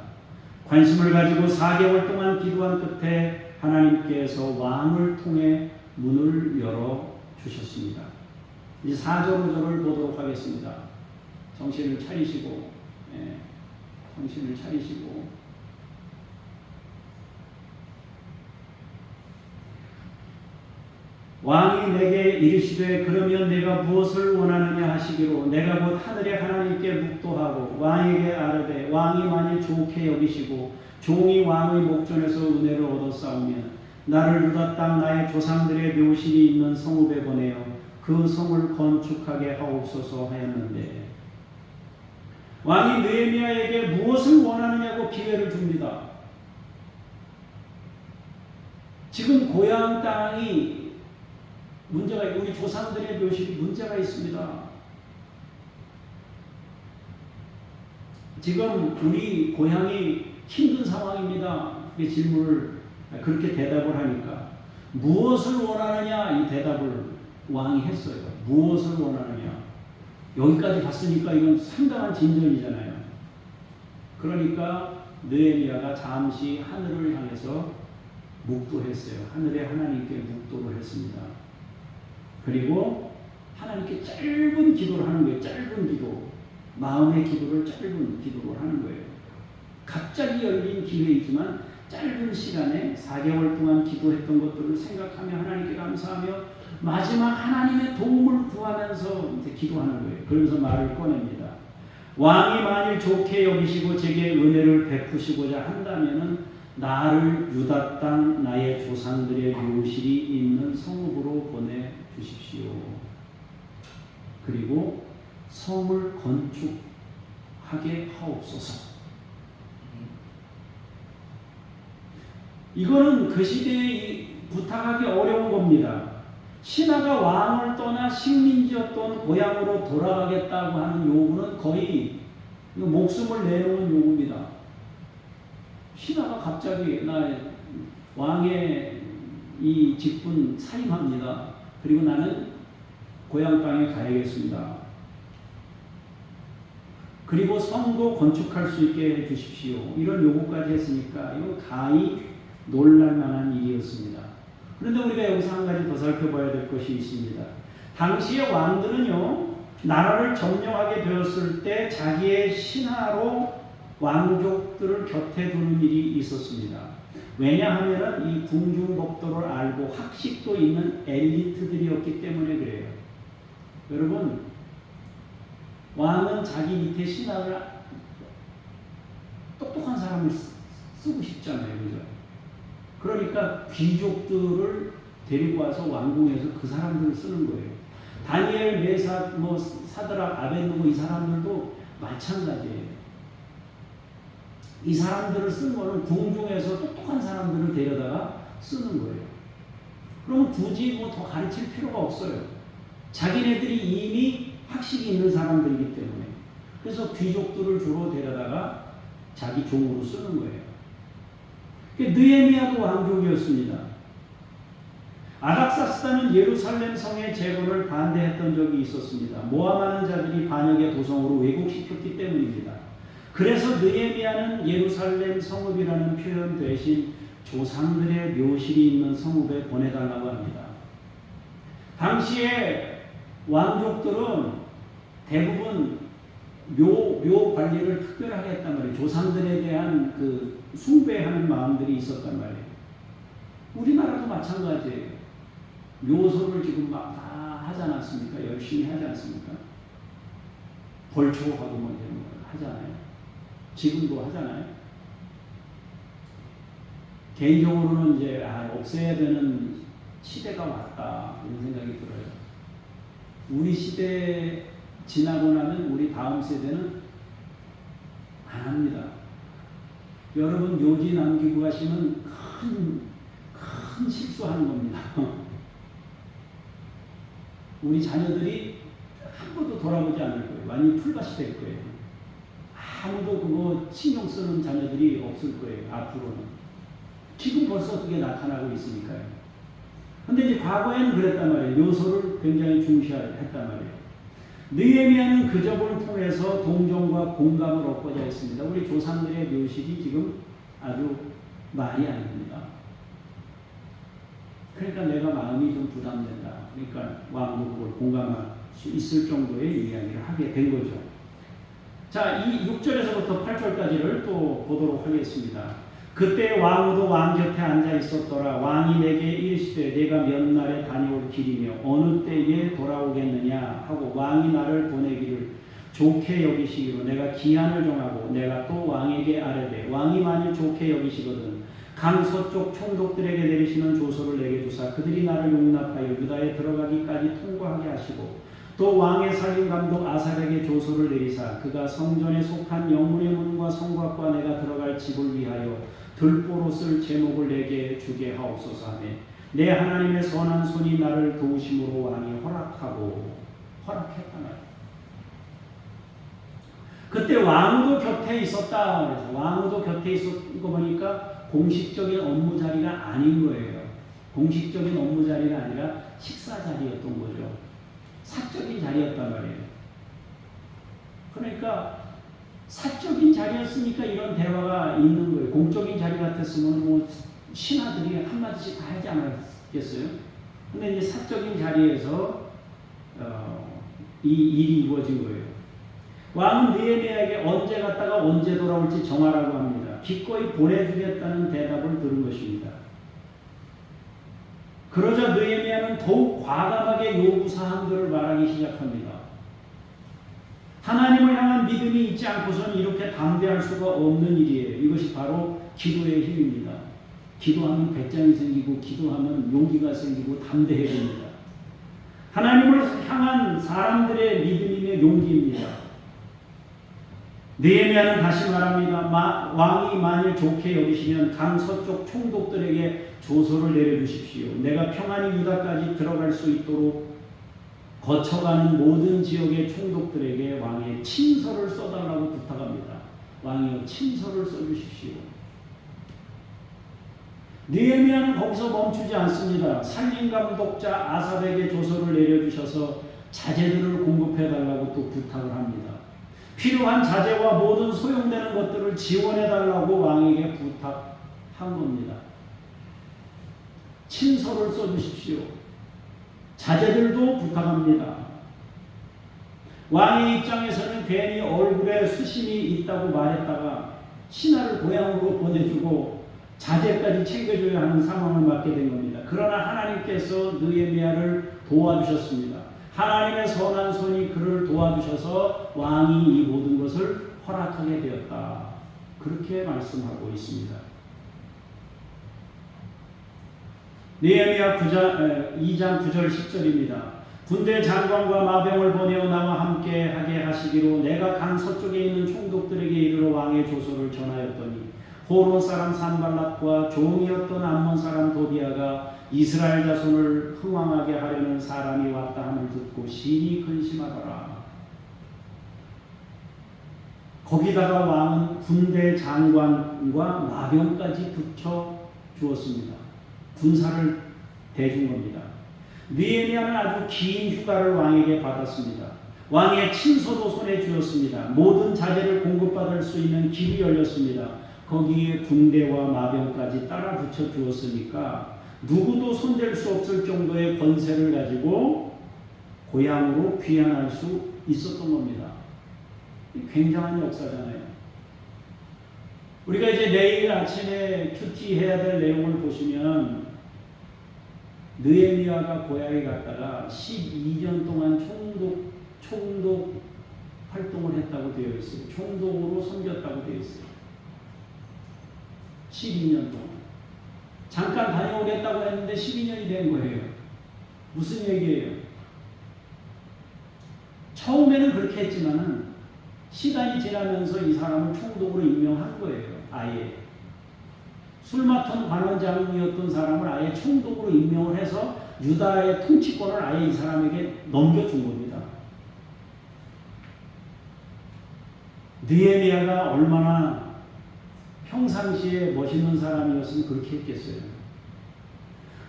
관심을 가지고 4개월 동안 기도한 끝에 하나님께서 왕을 통해 문을 열어 주셨습니다. 이제 4절을 보도록 하겠습니다. 정신을 차리시고, 정신을 차리시고. 왕이 내게 이르시되 그러면 내가 무엇을 원하느냐 하시기로 내가 곧 하늘의 하나님께 묵도하고 왕에게 아뢰되 왕이 만일 좋게 여기시고 종이 왕의 목전에서 은혜를 얻었사오면 나를 유다 땅 나의 조상들의 묘실이 있는 성읍에 보내어 그 성을 건축하게 하옵소서 하였는데, 왕이 느헤미야에게 무엇을 원하느냐고 기회를 줍니다. 지금 고향 땅이 문제가, 우리 조상들의 묘실이 문제가 있습니다. 지금 우리 고향이 힘든 상황입니다. 그 질문을 그렇게 대답을 하니까 무엇을 원하느냐 이 대답을 왕이 했어요. 무엇을 원하느냐. 여기까지 봤으니까 이건 상당한 진전이잖아요. 그러니까 느헤미야가 잠시 하늘을 향해서 묵도했어요. 하늘의 하나님께 묵도를 했습니다. 그리고 하나님께 짧은 기도를 하는 거예요. 짧은 기도. 마음의 기도를 짧은 기도로 하는 거예요. 갑자기 열린 기회이지만 짧은 시간에 4개월 동안 기도했던 것들을 생각하며 하나님께 감사하며 마지막 하나님의 도움을 구하면서 이제 기도하는 거예요. 그러면서 말을 꺼냅니다. 왕이 만일 좋게 여기시고 제게 은혜를 베푸시고자 한다면은 나를 유다 땅 나의 조상들의 묘실이 있는 성읍으로 보내 주십시오. 그리고 성을 건축하게 하옵소서. 이거는 그 시대에 부탁하기 어려운 겁니다. 신하가 왕을 떠나 식민지였던 고향으로 돌아가겠다고 하는 요구는 거의 목숨을 내놓은 요구입니다. 신하가 갑자기 나 왕의 이 직분 사임합니다. 그리고 나는 고향 땅에 가야겠습니다. 그리고 성도 건축할 수 있게 해 주십시오. 이런 요구까지 했으니까 이건 가히 놀랄만한 일이었습니다. 그런데 우리가 여기서 한 가지 더 살펴봐야 될 것이 있습니다. 당시의 왕들은요, 나라를 점령하게 되었을 때 자기의 신하로 왕족들을 곁에 두는 일이 있었습니다. 왜냐하면 이 궁중법도를 알고 학식도 있는 엘리트들이었기 때문에 그래요. 여러분, 왕은 자기 밑에 신하를 똑똑한 사람을 쓰고 싶잖아요. 그죠? 그러니까 귀족들을 데리고 와서 왕궁에서 그 사람들을 쓰는 거예요. 다니엘, 메사, 사드락, 아벤노고 이 사람들도 마찬가지예요. 이 사람들을 쓴 거는 궁중에서 똑똑한 사람들을 데려다가 쓰는 거예요. 그럼 굳이 더 가르칠 필요가 없어요. 자기네들이 이미 학식이 있는 사람들이기 때문에. 그래서 귀족들을 주로 데려다가 자기 종으로 쓰는 거예요. 느헤미야도 왕족이었습니다. 아닥사스다는 예루살렘 성의 재건을 반대했던 적이 있었습니다. 모함하는 자들이 반역의 도성으로 왜곡시켰기 때문입니다. 그래서 느헤미야는 예루살렘 성읍이라는 표현 대신 조상들의 묘실이 있는 성읍에 보내달라고 합니다. 당시에 왕족들은 대부분 묘 관리를 특별하게 했단 말이에요. 조상들에 대한 그 숭배하는 마음들이 있었단 말이에요. 우리나라도 마찬가지예요. 묘소를 지금 막 다 하지 않았습니까? 열심히 하지 않습니까? 벌초하고 뭐 이런 걸 하잖아요. 지금도 하잖아요. 개인적으로는 이제 없애야 되는 시대가 왔다 이런 생각이 들어요. 우리 시대 지나고 나면 우리 다음 세대는 안 합니다. 여러분 묘지 남기고 가시면 큰 실수하는 겁니다. 우리 자녀들이 한 번도 돌아보지 않을 거예요. 완전히 풀밭이 될 거예요. 아무도 그거 신경 쓰는 자녀들이 없을 거예요. 앞으로는. 지금 벌써 그게 나타나고 있으니까요. 근데 이제 과거에는 그랬단 말이에요. 묘소를 굉장히 중시했단 말이에요. 느헤미야는 그 적을 통해서 동정과 공감을 얻고자 했습니다. 우리 조상들의 묘실이 지금 아주 말이 아닙니다. 그러니까 내가 마음이 좀 부담된다. 그러니까 왕도 그걸 공감할 수 있을 정도의 이야기를 하게 된 거죠. 자, 이 6절에서부터 8절까지를 또 보도록 하겠습니다. 그때 왕후도 왕 곁에 앉아 있었더라. 왕이 내게 이르시되 내가 몇 날에 다녀올 길이며 어느 때에 돌아오겠느냐 하고 왕이 나를 보내기를 좋게 여기시기로 내가 기한을 정하고 내가 또 왕에게 아뢰되 왕이 만일 좋게 여기시거든 강 서쪽 총독들에게 내리시는 조서를 내게 주사 그들이 나를 용납하여 유다에 들어가기까지 통과하게 하시고 또 왕의 살림감독 아살에게 조서를 내리사 그가 성전에 속한 영문의 문과 성곽과 내가 들어갈 집을 위하여 들보로 쓸 제목을 내게 주게 하옵소서 하매 내 하나님의 선한 손이 나를 도우심으로 왕이 허락했다 말이야. 그때 왕후도 곁에 있었다. 그래서 왕후도 곁에 있었던 거 보니까 공식적인 업무 자리가 아닌 거예요. 공식적인 업무 자리가 아니라 식사 자리였던 거죠. 사적인 자리였단 말이에요. 그러니까 사적인 자리였으니까 이런 대화가 있는 거예요. 공적인 자리 같았으면 뭐 신하들이 한마디씩 다 하지 않았겠어요? 근데 이제 사적인 자리에서 이 일이 이루어진 거예요. 왕은 느헤미야에게 언제 갔다가 언제 돌아올지 정하라고 합니다. 기꺼이 보내주겠다는 대답을 들은 것입니다. 그러자 느헤미야는 더욱 과감하게 요구사항들을 말하기 시작합니다. 하나님을 향한 믿음이 있지 않고서는 이렇게 담대할 수가 없는 일이에요. 이것이 바로 기도의 힘입니다. 기도하면 배짱이 생기고 기도하면 용기가 생기고 담대해집니다. 하나님을 향한 사람들의 믿음이며 용기입니다. 느헤미야는 다시 말합니다. 왕이 만일 좋게 여기시면 강 서쪽 총독들에게 조서를 내려주십시오. 내가 평안히 유다까지 들어갈 수 있도록 거쳐가는 모든 지역의 총독들에게 왕의 친서를 써달라고 부탁합니다. 왕이여 친서를 써주십시오. 느헤미야는 거기서 멈추지 않습니다. 살림감독자 아삽에게 조서를 내려주셔서 자재들을 공급해달라고 또 부탁을 합니다. 필요한 자재와 모든 소용되는 것들을 지원해달라고 왕에게 부탁한 겁니다. 친서를 써주십시오. 자재들도 부탁합니다. 왕의 입장에서는 괜히 얼굴에 수심이 있다고 말했다가 신하를 고향으로 보내주고 자재까지 챙겨줘야 하는 상황을 맞게 된 겁니다. 그러나 하나님께서 느헤미야를 도와주셨습니다. 하나님의 선한 손이 그를 도와주셔서 왕이 이 모든 것을 허락하게 되었다. 그렇게 말씀하고 있습니다. 느헤미야 2장 9절 10절입니다. 군대 장관과 마병을 보내어 나와 함께 하게 하시기로 내가 강 서쪽에 있는 총독들에게 이르러 왕의 조서를 전하였더니 호론 사람 산발락과 종이었던 암몬 사람 도비아가 이스라엘 자손을 흥왕하게 하려는 사람이 왔다 함을 듣고 심히 근심하더라. 거기다가 왕은 군대 장관과 마병까지 붙여 주었습니다. 군사를 대준 겁니다. 느헤미야는 아주 긴 휴가를 왕에게 받았습니다. 왕의 친서도 손에 쥐었습니다. 모든 자재를 공급받을 수 있는 길이 열렸습니다. 거기에 군대와 마병까지 따라 붙여 주었으니까 누구도 손댈 수 없을 정도의 권세를 가지고 고향으로 귀환할 수 있었던 겁니다. 굉장한 역사잖아요. 우리가 이제 내일 아침에 큐티해야 될 내용을 보시면 느헤미야가 고향에 갔다가 12년 동안 총독 활동을 했다고 되어 있어요. 총독으로 섬겼다고 되어 있어요. 12년 동안. 잠깐 다녀오겠다고 했는데 12년이 된 거예요. 무슨 얘기예요? 처음에는 그렇게 했지만은 시간이 지나면서 이 사람을 총독으로 임명한 거예요. 아예. 술 맡은 관원장이었던 사람을 아예 총독으로 임명을 해서 유다의 통치권을 아예 이 사람에게 넘겨준 겁니다. 느헤미야가 얼마나 평상시에 멋있는 사람이었으면 그렇게 했겠어요.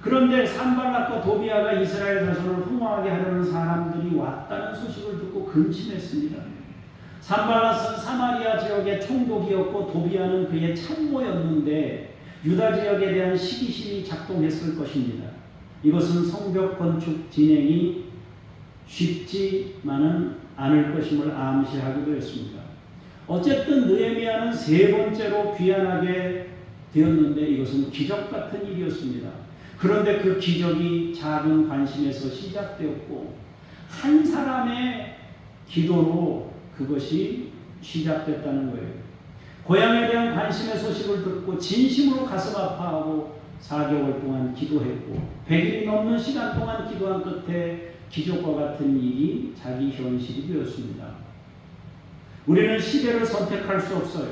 그런데 산발락과 도비아가 이스라엘 자손을 흥황하게 하려는 사람들이 왔다는 소식을 듣고 근심했습니다. 산발락은 사마리아 지역의 총독이었고 도비아는 그의 참모였는데 유다 지역에 대한 시기심이 작동했을 것입니다. 이것은 성벽 건축 진행이 쉽지만은 않을 것임을 암시하기도 했습니다. 어쨌든 느헤미야는 세 번째로 귀환하게 되었는데 이것은 기적 같은 일이었습니다. 그런데 그 기적이 작은 관심에서 시작되었고 한 사람의 기도로 그것이 시작됐다는 거예요. 고향에 대한 관심의 소식을 듣고 진심으로 가슴 아파하고 4개월 동안 기도했고 100일이 넘는 시간 동안 기도한 끝에 기적과 같은 일이 자기 현실이 되었습니다. 우리는 시대를 선택할 수 없어요.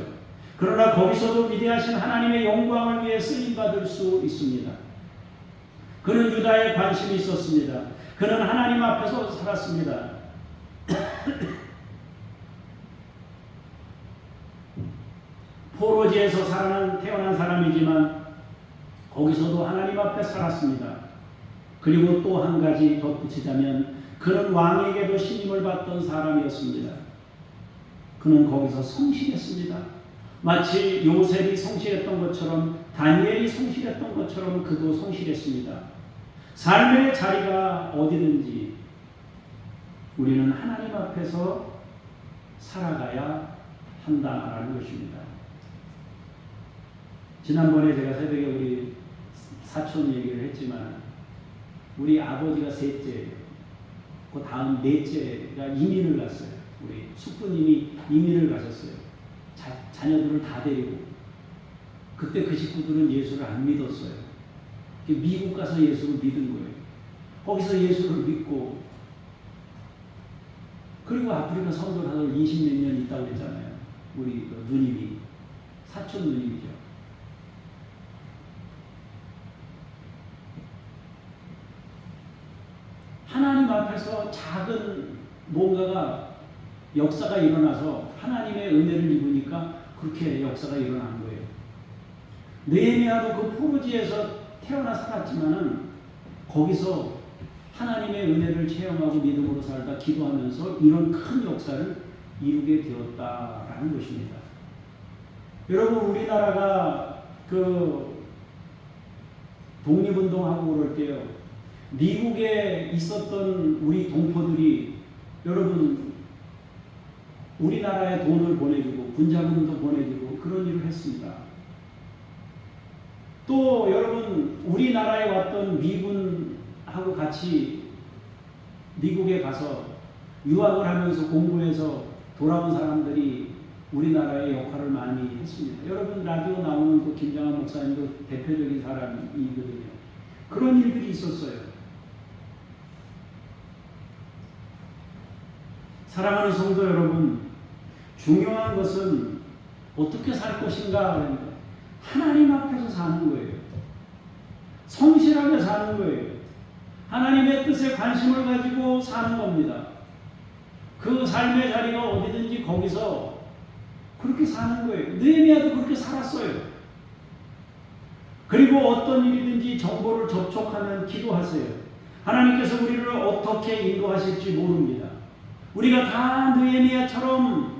그러나 거기서도 위대하신 하나님의 영광을 위해 쓰임받을 수 있습니다. 그는 유다에 관심이 있었습니다. 그는 하나님 앞에서 살았습니다. 포로지에서 태어난 사람이지만 거기서도 하나님 앞에 살았습니다. 그리고 또 한 가지 덧붙이자면 그는 왕에게도 신임을 받던 사람이었습니다. 그는 거기서 성실했습니다. 마치 요셉이 성실했던 것처럼 다니엘이 성실했던 것처럼 그도 성실했습니다. 삶의 자리가 어디든지 우리는 하나님 앞에서 살아가야 한다라는 것입니다. 지난번에 제가 새벽에 우리 사촌 얘기를 했지만 우리 아버지가 셋째예요. 그 다음 넷째가 이민을 갔어요. 우리 숙부님이 이민을 가셨어요. 자녀들을 다 데리고. 그때 그 식구들은 예수를 안 믿었어요. 미국 가서 예수를 믿은 거예요. 거기서 예수를 믿고 그리고 아프리카 선교 가서 20몇 년 있다고 했잖아요. 우리 누님이 사촌 누님이죠. 하나님 앞에서 작은 뭔가가 역사가 일어나서 하나님의 은혜를 입으니까 그렇게 역사가 일어난 거예요. 느헤미야도 그 포로지에서 태어나 살았지만은 거기서 하나님의 은혜를 체험하고 믿음으로 살다 기도하면서 이런 큰 역사를 이루게 되었다라는 것입니다. 여러분 우리나라가 그 독립운동하고 그럴 때요. 미국에 있었던 우리 동포들이 여러분 우리나라에 돈을 보내주고 군자금도 보내주고 그런 일을 했습니다. 또 여러분 우리나라에 왔던 미군하고 같이 미국에 가서 유학을 하면서 공부해서 돌아온 사람들이 우리나라의 역할을 많이 했습니다. 여러분 라디오 나오는 그 김장한 목사님도 대표적인 사람이거든요. 그런 일들이 있었어요. 사랑하는 성도 여러분, 중요한 것은 어떻게 살 것인가 하나님 앞에서 사는 거예요. 성실하게 사는 거예요. 하나님의 뜻에 관심을 가지고 사는 겁니다. 그 삶의 자리가 어디든지 거기서 그렇게 사는 거예요. 느헤미야도 그렇게 살았어요. 그리고 어떤 일이든지 정보를 접촉하면 기도하세요. 하나님께서 우리를 어떻게 인도하실지 모릅니다. 우리가 다 느헤미야처럼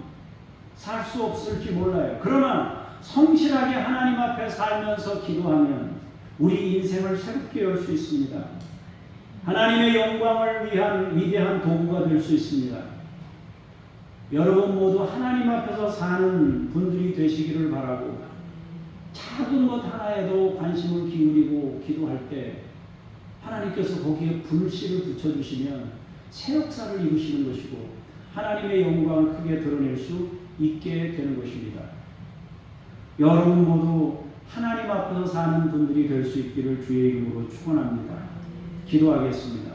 살 수 없을지 몰라요. 그러나 성실하게 하나님 앞에 살면서 기도하면 우리 인생을 새롭게 열 수 있습니다. 하나님의 영광을 위한 위대한 도구가 될 수 있습니다. 여러분 모두 하나님 앞에서 사는 분들이 되시기를 바라고, 작은 것 하나에도 관심을 기울이고 기도할 때 하나님께서 거기에 불씨를 붙여주시면 새 역사를 이루시는 것이고 하나님의 영광을 크게 드러낼 수 있게 되는 것입니다. 여러분 모두 하나님 앞에서 사는 분들이 될 수 있기를 주의 이름으로 축원합니다. 기도하겠습니다.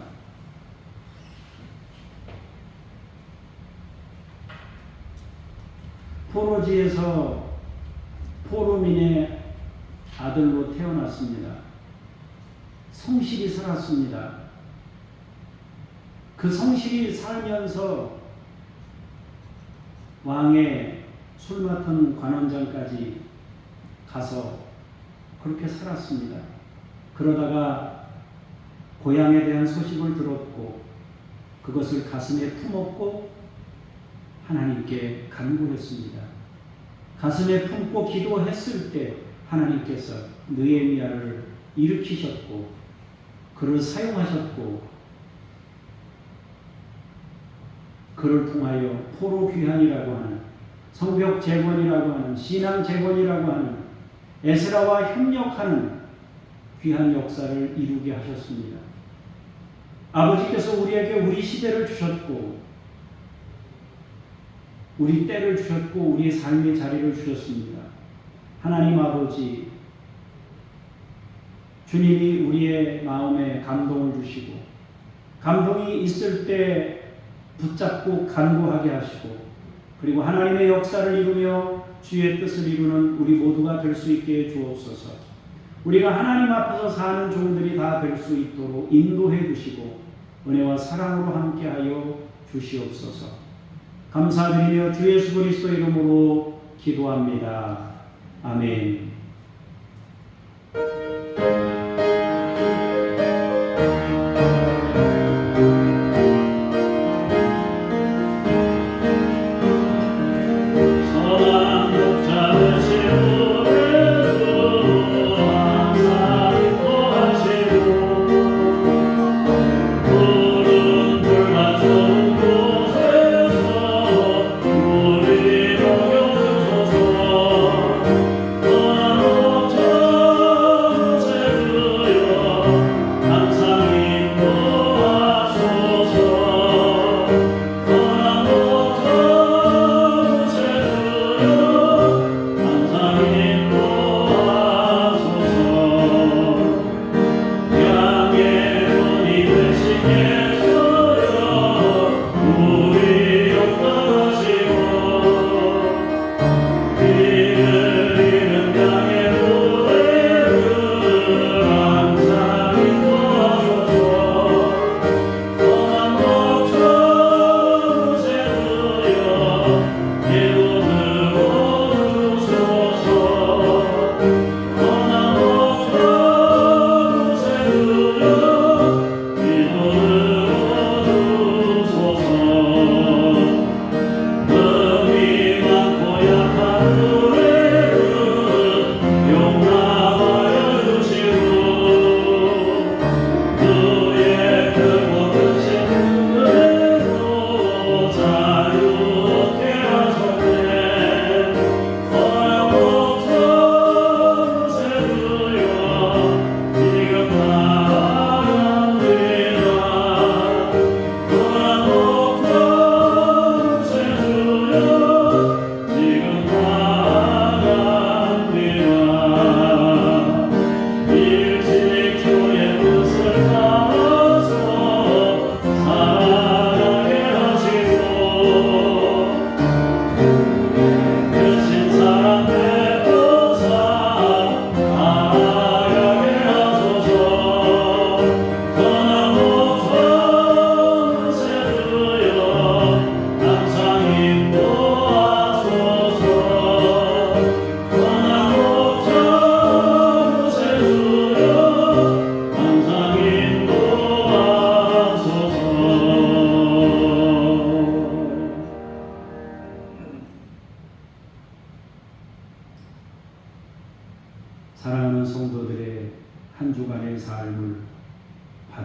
포로지에서 포로민의 아들로 태어났습니다. 성실히 살았습니다. 그 성실히 살면서 왕의 술 맡은 관원장까지 가서 그렇게 살았습니다. 그러다가 고향에 대한 소식을 들었고 그것을 가슴에 품었고 하나님께 간구했습니다. 가슴에 품고 기도했을 때 하나님께서 느헤미야를 일으키셨고 그를 사용하셨고 그를 통하여 포로 귀환이라고 하는 성벽 재건이라고 하는 신앙 재건이라고 하는 에스라와 협력하는 귀한 역사를 이루게 하셨습니다. 아버지께서 우리에게 우리 시대를 주셨고 우리 때를 주셨고 우리 삶의 자리를 주셨습니다. 하나님 아버지, 주님이 우리의 마음에 감동을 주시고 감동이 있을 때 붙잡고 간구하게 하시고 그리고 하나님의 역사를 이루며 주의 뜻을 이루는 우리 모두가 될 수 있게 주옵소서. 우리가 하나님 앞에서 사는 종들이 다 될 수 있도록 인도해 주시고 은혜와 사랑으로 함께하여 주시옵소서. 감사드리며 주 예수 그리스도 이름으로 기도합니다. 아멘.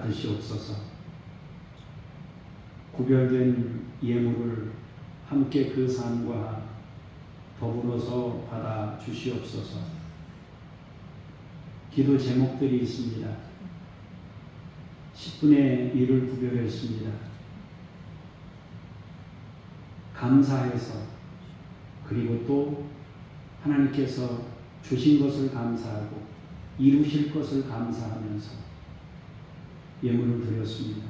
받으시옵소서. 구별된 예물을 함께 그 삶과 더불어서 받아 주시옵소서. 기도 제목들이 있습니다. 10분의 1을 구별했습니다. 감사해서, 그리고 또 하나님께서 주신 것을 감사하고 이루실 것을 감사하면서 예물을 드렸습니다.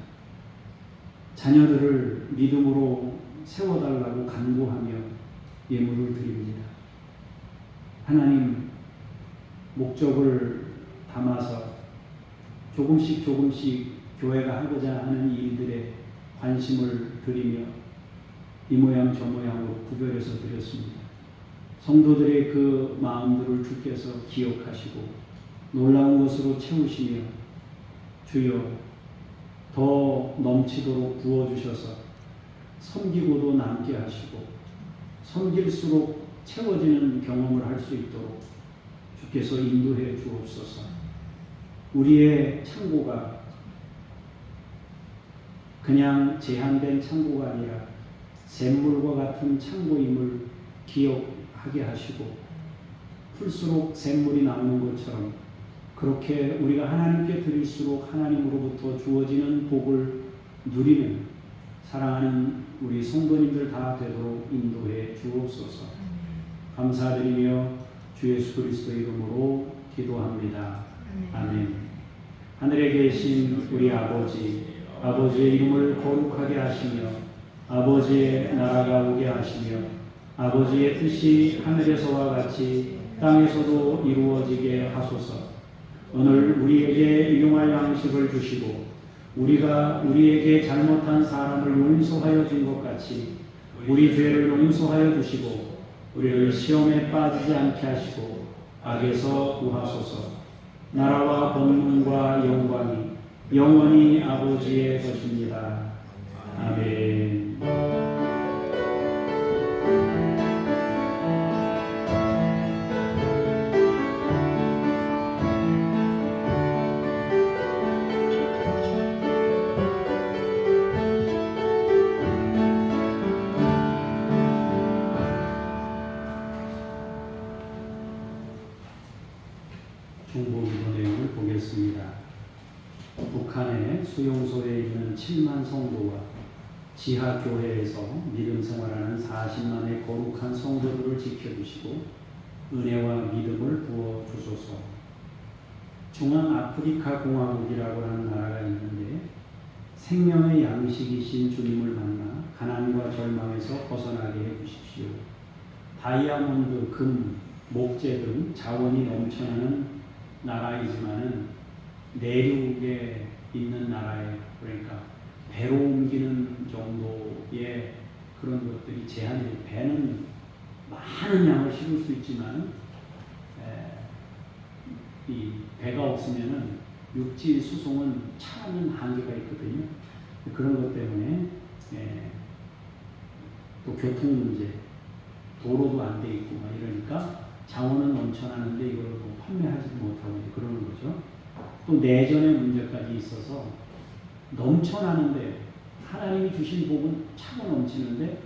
자녀들을 믿음으로 세워달라고 간구하며 예물을 드립니다. 하나님, 목적을 담아서 조금씩 교회가 하고자 하는 일들에 관심을 드리며 이 모양 저 모양으로 구별해서 드렸습니다. 성도들의 그 마음들을 주께서 기억하시고 놀라운 것으로 채우시며 주여 더 넘치도록 부어주셔서 섬기고도 남게 하시고 섬길수록 채워지는 경험을 할 수 있도록 주께서 인도해 주옵소서. 우리의 창고가 그냥 제한된 창고가 아니라 샘물과 같은 창고임을 기억하게 하시고 풀수록 샘물이 나오는 것처럼 그렇게 우리가 하나님께 드릴수록 하나님으로부터 주어지는 복을 누리는 사랑하는 우리 성도님들 다 되도록 인도해 주옵소서. 감사드리며 주 예수 그리스도 이름으로 기도합니다. 아멘. 하늘에 계신 우리 아버지의 이름을 거룩하게 하시며 아버지의 나라가 오게 하시며 아버지의 뜻이 하늘에서와 같이 땅에서도 이루어지게 하소서. 오늘 우리에게 일용할 양식을 주시고 우리가 우리에게 잘못한 사람을 용서하여 준 것 같이 우리 죄를 용서하여 주시고 우리를 시험에 빠지지 않게 하시고 악에서 구하소서. 나라와 권능과 영광이 영원히 아버지의 것입니다. 아멘. 중보기도 내용을 보겠습니다. 북한의 수용소에 있는 7만 성도와 지하교회에서 믿음 생활하는 40만의 거룩한 성도들을 지켜주시고 은혜와 믿음을 부어주소서. 중앙아프리카 공화국이라고 하는 나라가 있는데 생명의 양식이신 주님을 만나 가난과 절망에서 벗어나게 해주십시오. 다이아몬드, 금, 목재 등 자원이 넘쳐나는 나라이지만은 내륙에 있는 나라에 그러니까 배로 옮기는 정도의 그런 것들이 제한이 배는 많은 양을 실을 수 있지만 이 배가 없으면은 육지 수송은 차는 한계가 있거든요. 그런 것 때문에 또 교통 문제, 도로도 안 돼 있고 막 이러니까 자원은 넘쳐나는데 이걸 뭐 판매하지도 못하고 그러는 거죠. 또 내전의 문제까지 있어서 넘쳐나는데 하나님이 주신 복은 차고 넘치는데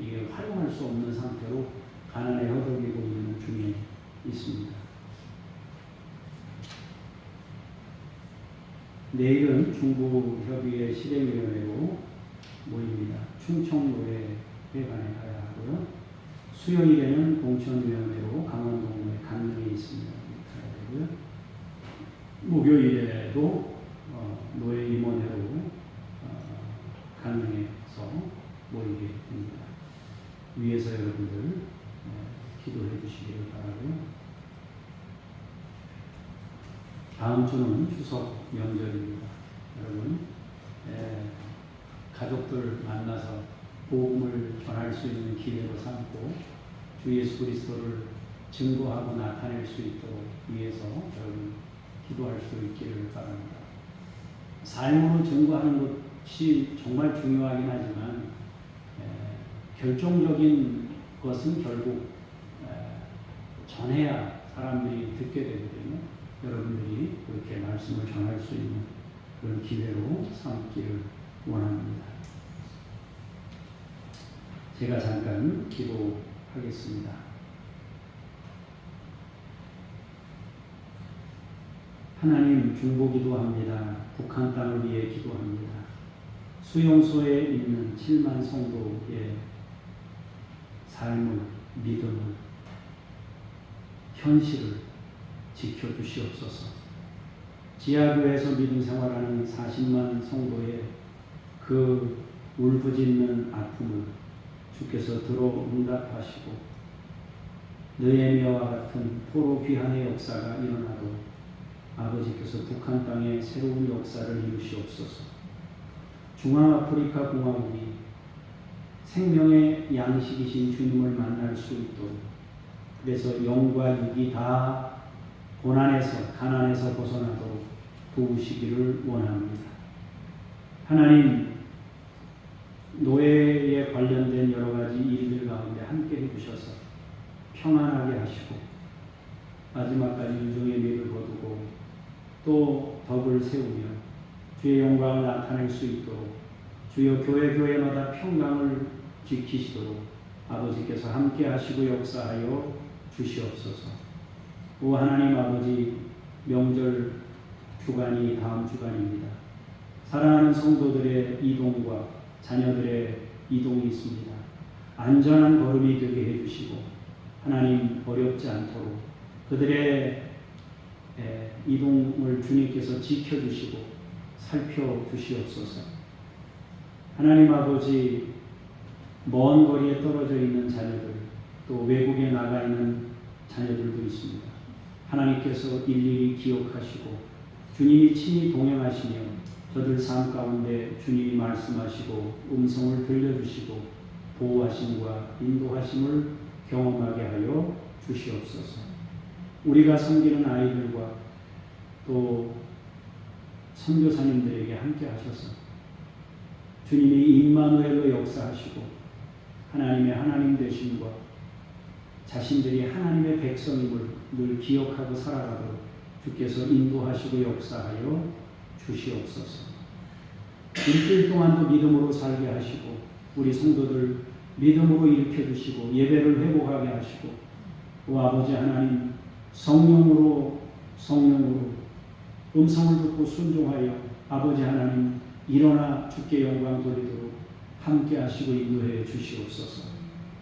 이게 활용할 수 없는 상태로 가난에 허덕이고 있는 중에 있습니다. 내일은 중부협의회 실행위원회로 모입니다. 충청도에 회관에 가야 하고요. 수요일에는 공천위원회로 강원동에 강릉에 있습니다. 가야 되고요. 목요일에도 노예임원회로 강릉에서 모이게 됩니다. 위에서 여러분들 기도해 주시기를 바라고요. 다음 주는 추석 명절입니다. 여러분 가족들 만나서 복음을 전할 수 있는 기회로 삼고 주 예수 그리스도를 증거하고 나타낼 수 있도록 위해서 여러분 기도할 수 있기를 바랍니다. 삶으로 증거하는 것이 정말 중요하긴 하지만 결정적인 것은 결국 전해야 사람들이 듣게 되거든요. 여러분들이 그렇게 말씀을 전할 수 있는 그런 기회로 삼기를 원합니다. 제가 잠깐 기도하겠습니다. 하나님, 중보기도합니다. 북한 땅을 위해 기도합니다. 수용소에 있는 7만 성도의 삶을, 믿음을, 현실을 지켜주시옵소서. 지하교회에서 믿음 생활하는 40만 성도의 그 울부짖는 아픔을 주께서 들어 응답하시고 느헤미야와 같은 포로 귀환의 역사가 일어나도 아버지께서 북한 땅에 새로운 역사를 이루시옵소서. 중앙아프리카 공화국이 생명의 양식이신 주님을 만날 수 있도록, 그래서 영과 육이 다 고난에서, 가난에서 벗어나도록 도우시기를 원합니다. 하나님, 노예에 관련된 여러 가지 일들 가운데 함께 해주셔서 평안하게 하시고 마지막까지 유종의 미를 거두고 또 덕을 세우며 주의 영광을 나타낼 수 있도록 주여 교회마다 평강을 지키시도록 아버지께서 함께 하시고 역사하여 주시옵소서. 오 하나님 아버지, 명절 주간이 다음 주간입니다. 사랑하는 성도들의 이동과 자녀들의 이동이 있습니다. 안전한 걸음이 되게 해주시고 하나님, 어렵지 않도록 그들의 이동을 주님께서 지켜주시고 살펴주시옵소서. 하나님 아버지, 먼 거리에 떨어져 있는 자녀들, 또 외국에 나가 있는 자녀들도 있습니다. 하나님께서 일일이 기억하시고 주님이 친히 동행하시며 저들 삶 가운데 주님이 말씀하시고 음성을 들려주시고 보호하심과 인도하심을 경험하게 하여 주시옵소서. 우리가 섬기는 아이들과 또 선교사님들에게 함께 하셔서 주님이 임마누엘로 역사하시고 하나님의 하나님 되심과 자신들이 하나님의 백성임을 늘 기억하고 살아가도록 주께서 인도하시고 역사하여 주시옵소서. 일주일 동안도 믿음으로 살게 하시고 우리 성도들 믿음으로 일으켜주시고 예배를 회복하게 하시고 오 아버지 하나님, 성령으로 음성을 듣고 순종하여 아버지 하나님 일어나 주께 영광 돌리도록 함께 하시고 인도해 주시옵소서.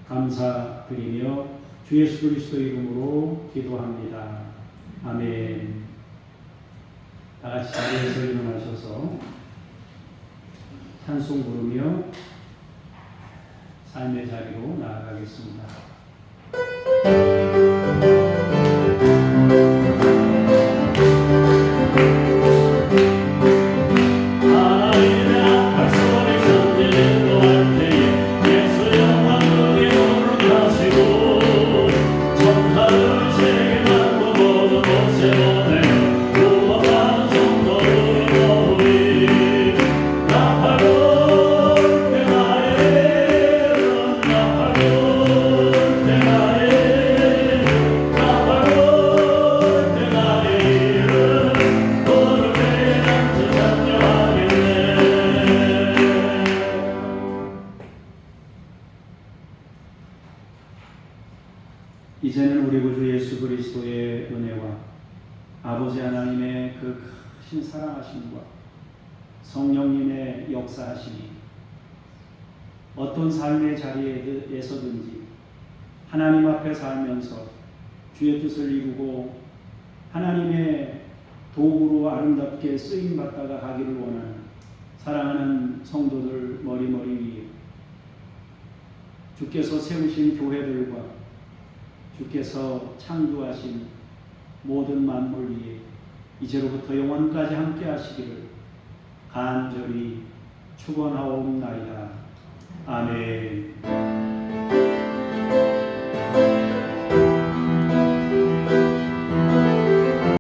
감사드리며 주 예수 그리스도 이름으로 기도합니다. 아멘. 다 같이 자리에서 일어나셔서 찬송 부르며 삶의 자리로 나아가겠습니다. 이제는 우리 구주 예수 그리스도의 은혜와 아버지 하나님의 그 크신 사랑하심과 성령님의 역사하심이 어떤 삶의 자리에서든지 하나님 앞에 살면서 주의 뜻을 이루고 하나님의 도구로 아름답게 쓰임받다가 가기를 원하는 사랑하는 성도들 머리머리 위에 주께서 세우신 교회들과 주께서 창조하신 모든 만물 위에 이제로부터 영원까지 함께 하시기를 간절히 축원하옵나이다. 아멘.